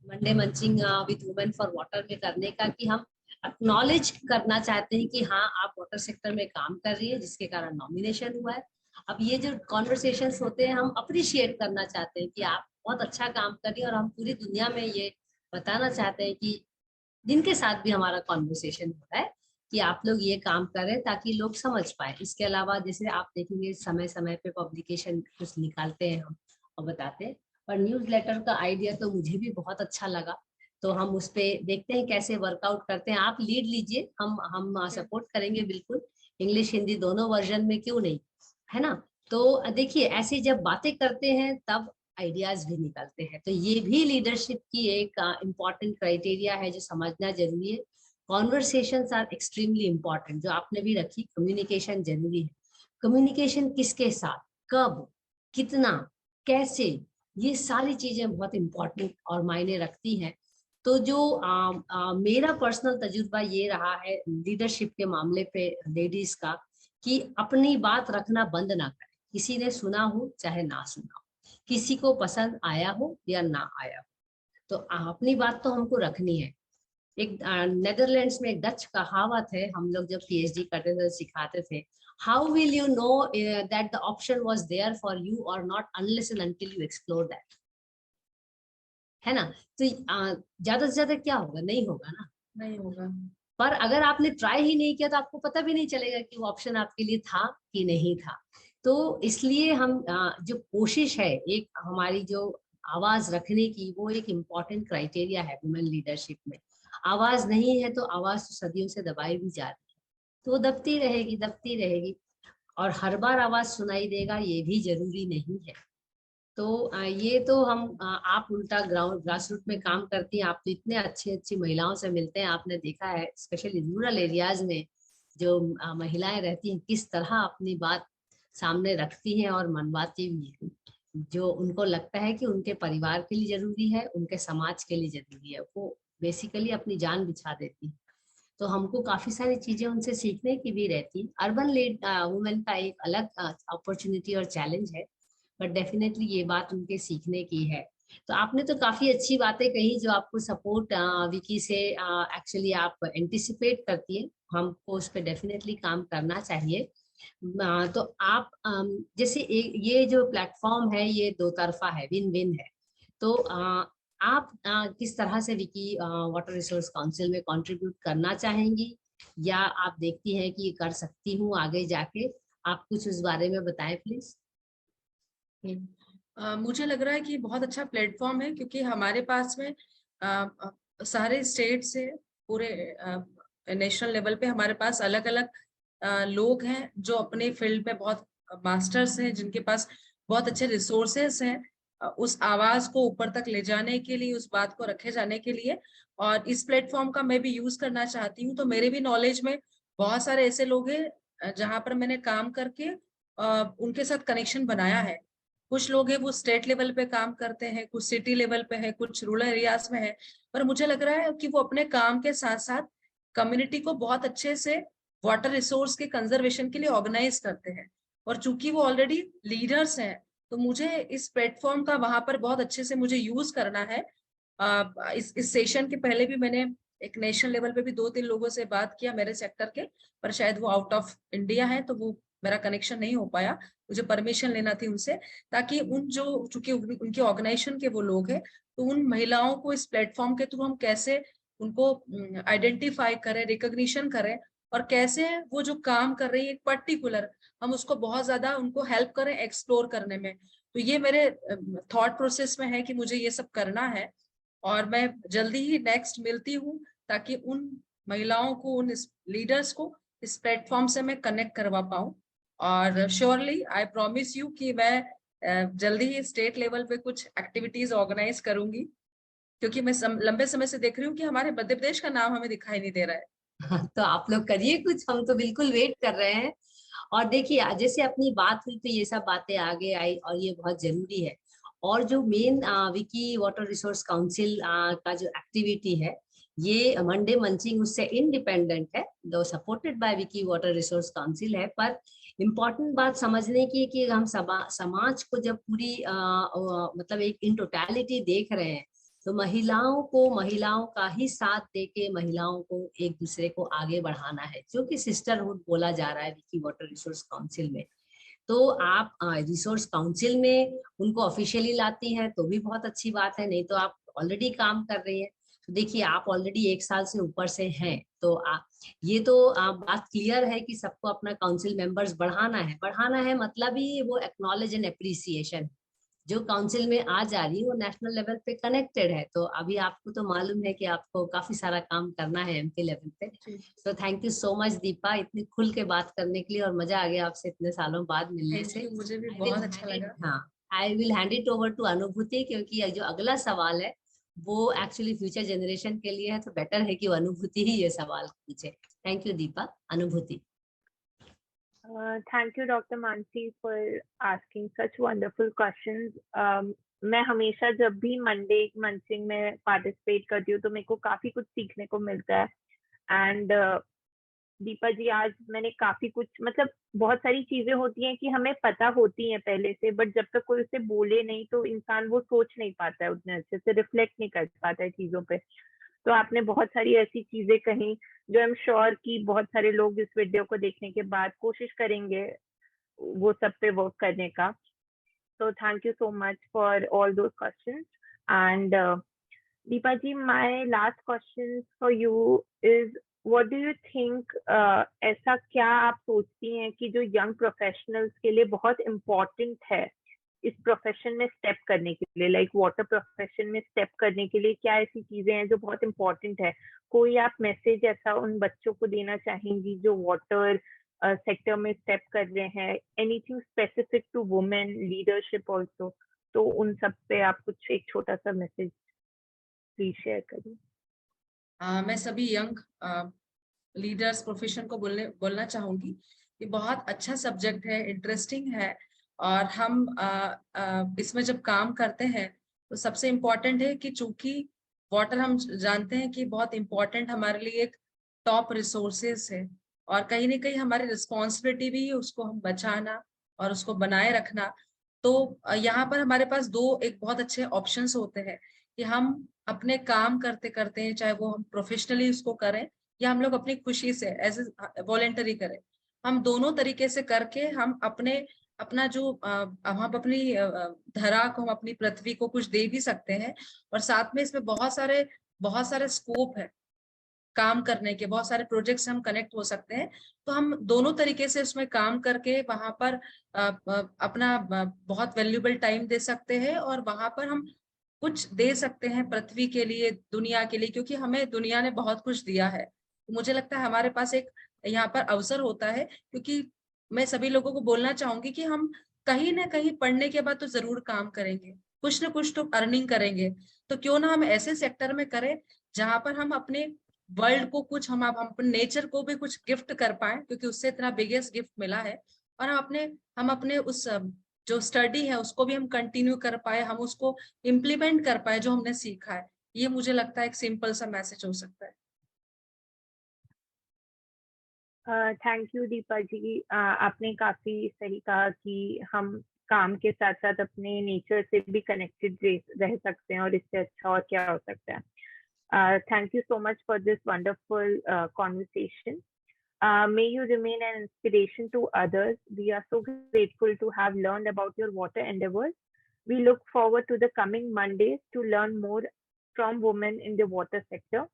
Monday munching with women for water में करने का, कि हम एक्नॉलेज करना चाहते हैं कि हाँ आप वाटर सेक्टर में काम कर रही है, जिसके कारण नॉमिनेशन हुआ है। अब ये जो कॉन्वर्सेशंस होते हैं, हम अप्रिशिएट करना चाहते हैं कि आप बहुत अच्छा काम कर रही है, और हम पूरी दुनिया में ये बताना चाहते हैं कि जिनके साथ भी हमारा कॉन्वर्सेशन हो रहा है कि आप लोग ये काम करें, ताकि लोग समझ पाए। इसके अलावा जैसे आप देखेंगे समय समय पे पब्लिकेशन कुछ निकालते हैं हम और बताते हैं, पर न्यूज़ लेटर का आइडिया तो मुझे भी बहुत अच्छा लगा। तो हम उस पे देखते हैं कैसे वर्कआउट करते हैं। आप लीड लीजिए, हम सपोर्ट करेंगे बिल्कुल, इंग्लिश हिंदी दोनों वर्जन में, क्यों नहीं, है ना। तो देखिए, ऐसी जब बातें करते हैं तब आइडियाज भी निकलते हैं। तो ये भी लीडरशिप की एक इम्पॉर्टेंट क्राइटेरिया है जो समझना जरूरी है। कॉन्वर्सेशंस आर एक्सट्रीमली इम्पॉर्टेंट, जो आपने भी रखी, कम्युनिकेशन जरूरी है। कम्युनिकेशन किसके साथ, कब, कितना, कैसे, ये सारी चीजें बहुत इम्पोर्टेंट और मायने रखती हैं। तो जो मेरा पर्सनल तजुर्बा ये रहा है लीडरशिप के मामले पे लेडीज का, कि अपनी बात रखना बंद ना करें। किसी ने सुना हो चाहे ना सुना हो, किसी को पसंद आया हो या ना आया हो, तो अपनी बात तो हमको रखनी है। एक नेदरलैंड्स में एक डच कहावत है, हम लोग जब पीएचडी करते थे सिखाते थे, how will you know that the option was there for you और not unless and until you explore that, है ना। तो ज्यादा से ज्यादा क्या होगा, नहीं होगा ना, नहीं होगा। पर अगर आपने ट्राई ही नहीं किया तो आपको पता भी नहीं चलेगा कि वो ऑप्शन आपके लिए था कि नहीं था। तो इसलिए हम जो कोशिश है एक हमारी जो आवाज रखने की, वो एक इम्पॉर्टेंट क्राइटेरिया है वुमेन लीडरशिप में। आवाज नहीं है तो आवाज तो सदियों से दबाई भी जा रही है, तो वो दबती रहेगी, दबती रहेगी, और हर बार आवाज सुनाई देगा ये भी जरूरी नहीं है। तो ये तो हम आप उल्टा ग्रास रूट में काम करती हैं, आप तो इतने अच्छी अच्छी महिलाओं से मिलते हैं, आपने देखा है स्पेशली रूरल एरियाज में जो महिलाएं रहती हैं किस तरह अपनी बात सामने रखती हैं और मनवाती भी हैं। जो उनको लगता है कि उनके परिवार के लिए जरूरी है, उनके समाज के लिए जरूरी है, वो बेसिकली अपनी जान बिछा देती है। तो हमको काफी सारी चीजें उनसे सीखने की भी रहती है। अर्बन लीड वुमेन का एक अलग अपॉर्चुनिटी और चैलेंज है, बट डेफिनेटली ये बात उनके सीखने की है। तो आपने तो काफी अच्छी बातें कही जो आपको सपोर्ट विकी से एक्चुअली आप एंटिसिपेट करती है हमको उस पर डेफिनेटली काम करना चाहिए। तो आप जैसे ये जो प्लेटफॉर्म है ये दो तरफा है, विन विन है। तो आप किस तरह से विकी वाटर रिसोर्स काउंसिल में कंट्रीब्यूट करना चाहेंगी, या आप देखती हैं कि कर सकती हूँ आगे जाके? आप कुछ उस बारे में बताएं प्लीज। मुझे लग रहा है कि बहुत अच्छा प्लेटफॉर्म है, क्योंकि हमारे पास में सारे स्टेट से पूरे नेशनल लेवल पे हमारे पास अलग अलग लोग हैं जो अपने फील्ड में बहुत मास्टर्स हैं, जिनके पास बहुत अच्छे रिसोर्सेस हैं उस आवाज को ऊपर तक ले जाने के लिए, उस बात को रखे जाने के लिए। और इस प्लेटफॉर्म का मैं भी यूज करना चाहती हूँ। तो मेरे भी नॉलेज में बहुत सारे ऐसे लोग हैं जहाँ पर मैंने काम करके उनके साथ कनेक्शन बनाया है। कुछ लोग हैं वो स्टेट लेवल पे काम करते हैं, कुछ सिटी लेवल पे है, कुछ रूरल एरियाज में है। पर मुझे लग रहा है कि वो अपने काम के साथ साथ कम्युनिटी को बहुत अच्छे से वाटर रिसोर्स के कंजर्वेशन के लिए ऑर्गेनाइज करते हैं। और चूंकि वो ऑलरेडी लीडर्स हैं, तो मुझे इस प्लेटफॉर्म का वहां पर बहुत अच्छे से मुझे यूज करना है। इस सेशन के पहले भी मैंने एक नेशनल लेवल पे भी 2-3 लोगों से बात किया मेरे सेक्टर के, पर शायद वो आउट ऑफ इंडिया है, तो वो मेरा कनेक्शन नहीं हो पाया। मुझे परमिशन लेना थी उनसे, ताकि चूंकि उनके ऑर्गेनाइजेशन के वो लोग हैं, तो उन महिलाओं को इस प्लेटफॉर्म के थ्रू हम कैसे उनको आइडेंटिफाई करें, रिकॉग्निशन करें, और कैसे वो जो काम कर रही है एक पर्टिकुलर, हम उसको बहुत ज्यादा उनको हेल्प करें एक्सप्लोर करने में। तो ये मेरे थॉट प्रोसेस में है कि मुझे ये सब करना है, और मैं जल्दी ही नेक्स्ट मिलती हूँ, ताकि उन महिलाओं को, उन लीडर्स को इस प्लेटफॉर्म से मैं कनेक्ट करवा पाऊँ। और श्योरली आई प्रॉमिस यू कि मैं जल्दी ही स्टेट लेवल पे कुछ एक्टिविटीज ऑर्गेनाइज करूंगी, क्योंकि मैं लंबे समय से देख रही हूँ कि हमारे मध्य प्रदेश का नाम हमें दिखाई नहीं दे रहा है। तो आप लोग करिए कुछ, हम तो बिल्कुल वेट कर रहे हैं। और देखिए, जैसे अपनी बात हुई तो ये सब बातें आगे आई और ये बहुत जरूरी है। और जो main Vicky water resource council का जो एक्टिविटी है, ये मंडे मंचिंग उससे इंडिपेंडेंट है, दो supported by Vicky water resource council है। पर इम्पोर्टेंट बात समझने की कि हम समाज को जब पूरी मतलब एक इन टोटलिटी देख रहे हैं, तो महिलाओं का ही साथ देके महिलाओं को एक दूसरे को आगे बढ़ाना है, जो कि सिस्टरहुड बोला जा रहा है विकी वाटर रिसोर्स काउंसिल में। तो आप रिसोर्स काउंसिल में उनको ऑफिशियली लाती हैं तो भी बहुत अच्छी बात है, नहीं तो आप ऑलरेडी काम कर रही हैं। तो देखिए, आप ऑलरेडी 1 साल से ऊपर से हैं, तो ये तो बात क्लियर है कि सबको अपना काउंसिल मेंबर्स बढ़ाना है। मतलब ही वो एक्नॉलेज एंड अप्रिसिएशन जो काउंसिल में आ जा रही है वो नेशनल लेवल पे कनेक्टेड है। तो अभी आपको तो मालूम है कि आपको काफी सारा काम करना है एमपी लेवल पे। तो thank you so much Deepa, इतनी खुल के बात करने के लिए, और मजा आ गया आपसे इतने सालों बाद मिलने से। मुझे भी बहुत अच्छा लगा। हाँ, I will hand it over to Anubhuti, क्योंकि जो अगला सवाल है वो एक्चुअली फ्यूचर जनरेशन के लिए है, तो बेटर है कि वो अनुभूति ही ये सवाल पूछे। Thank you Deepa. अनुभूति। Thank you, Dr. Mansi, for asking such wonderful questions. मैं हमेशा जब भी मंडे मंचिंग में पार्टिसिपेट करती हूँ तो मेरे को काफी कुछ सीखने को मिलता है। एंड दीपा जी, आज मैंने काफी कुछ, मतलब बहुत सारी चीजें होती हैं कि हमें पता होती हैं पहले से, बट जब तक कोई उसे बोले नहीं तो इंसान वो सोच नहीं पाता है, उतने अच्छे से रिफ्लेक्ट नहीं कर पाता है चीजों पे। तो आपने बहुत सारी ऐसी चीजें कही जो आई एम श्योर कि बहुत सारे लोग इस वीडियो को देखने के बाद कोशिश करेंगे वो सब पे वर्क करने का। तो thank you so much for all those questions. And Deepa ji, my last question for you is, what do you think, ऐसा क्या आप सोचती हैं कि जो यंग प्रोफेशनल्स के लिए बहुत इम्पोर्टेंट है इस प्रोफेशन में स्टेप करने के लिए, लाइक वाटर प्रोफेशन में स्टेप करने के लिए क्या ऐसी चीजें हैं जो बहुत इम्पोर्टेंट है? कोई आप मैसेज ऐसा उन बच्चों को देना चाहेंगी जो वाटर सेक्टर में स्टेप कर रहे हैं? Anything specific to women leadership also? तो उन सब पे आप कुछ एक छोटा सा मैसेज प्लीज शेयर करिए। मैं सभी यंग लीडर्स प्रोफेशन को बोलना चाहूंगी कि बहुत अच्छा सब्जेक्ट है, इंटरेस्टिंग है, और हम इसमें जब काम करते हैं तो सबसे इम्पोर्टेंट है कि चूंकि वाटर हम जानते हैं कि बहुत इम्पोर्टेंट हमारे लिए एक टॉप रिसोर्सेस है, और कहीं ना कहीं हमारी रिस्पॉन्सिबिलिटी भी है उसको हम बचाना और उसको बनाए रखना। तो यहाँ पर हमारे पास एक बहुत अच्छे ऑप्शंस होते हैं कि हम अपने काम करते करते, चाहे वो हम प्रोफेशनली उसको करें या हम लोग अपनी खुशी से एज ए वॉलेंटरी करें। हम दोनों तरीके से करके हम अपना जो हम अपनी धरा को, हम अपनी पृथ्वी को कुछ दे भी सकते हैं। और साथ में इसमें बहुत सारे स्कोप है काम करने के, बहुत सारे प्रोजेक्ट से हम कनेक्ट हो सकते हैं। तो हम दोनों तरीके से उसमें काम करके वहां पर अपना बहुत वैल्यूएबल टाइम दे सकते हैं, और वहां पर हम कुछ दे सकते हैं पृथ्वी के लिए, दुनिया के लिए, क्योंकि हमें दुनिया ने बहुत कुछ दिया है। मुझे लगता है हमारे पास एक यहाँ पर अवसर होता है, क्योंकि मैं सभी लोगों को बोलना चाहूंगी कि हम कहीं ना कहीं पढ़ने के बाद तो जरूर काम करेंगे, कुछ ना कुछ तो अर्निंग करेंगे। तो क्यों ना हम ऐसे सेक्टर में करें जहां पर हम अपने वर्ल्ड को कुछ, हम अपने नेचर को भी कुछ गिफ्ट कर पाए, क्योंकि उससे इतना बिगेस्ट गिफ्ट मिला है। और हम अपने उस जो स्टडी है उसको भी हम कंटिन्यू कर पाए, हम उसको इम्प्लीमेंट कर पाए जो हमने सीखा है। ये मुझे लगता है एक सिंपल सा मैसेज हो सकता है। थैंक यू दीपा जी, आपने काफी सही कहा कि हम काम के साथ साथ अपने नेचर से भी कनेक्टेड रह सकते हैं, और इससे अच्छा और क्या हो सकता है। Thank you so much for this wonderful conversation. May you remain an inspiration to others. We are so grateful to have learned about your water endeavors. We look forward to the coming Mondays to learn more from women in the water sector.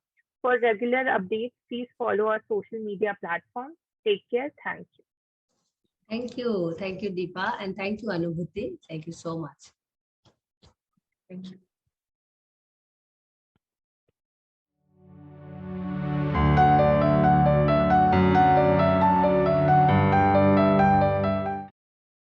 For regular updates, please follow our social media platforms. Take care. Thank you. Thank you, Deepa, and thank you, Anubhuti. Thank you so much. Thank you.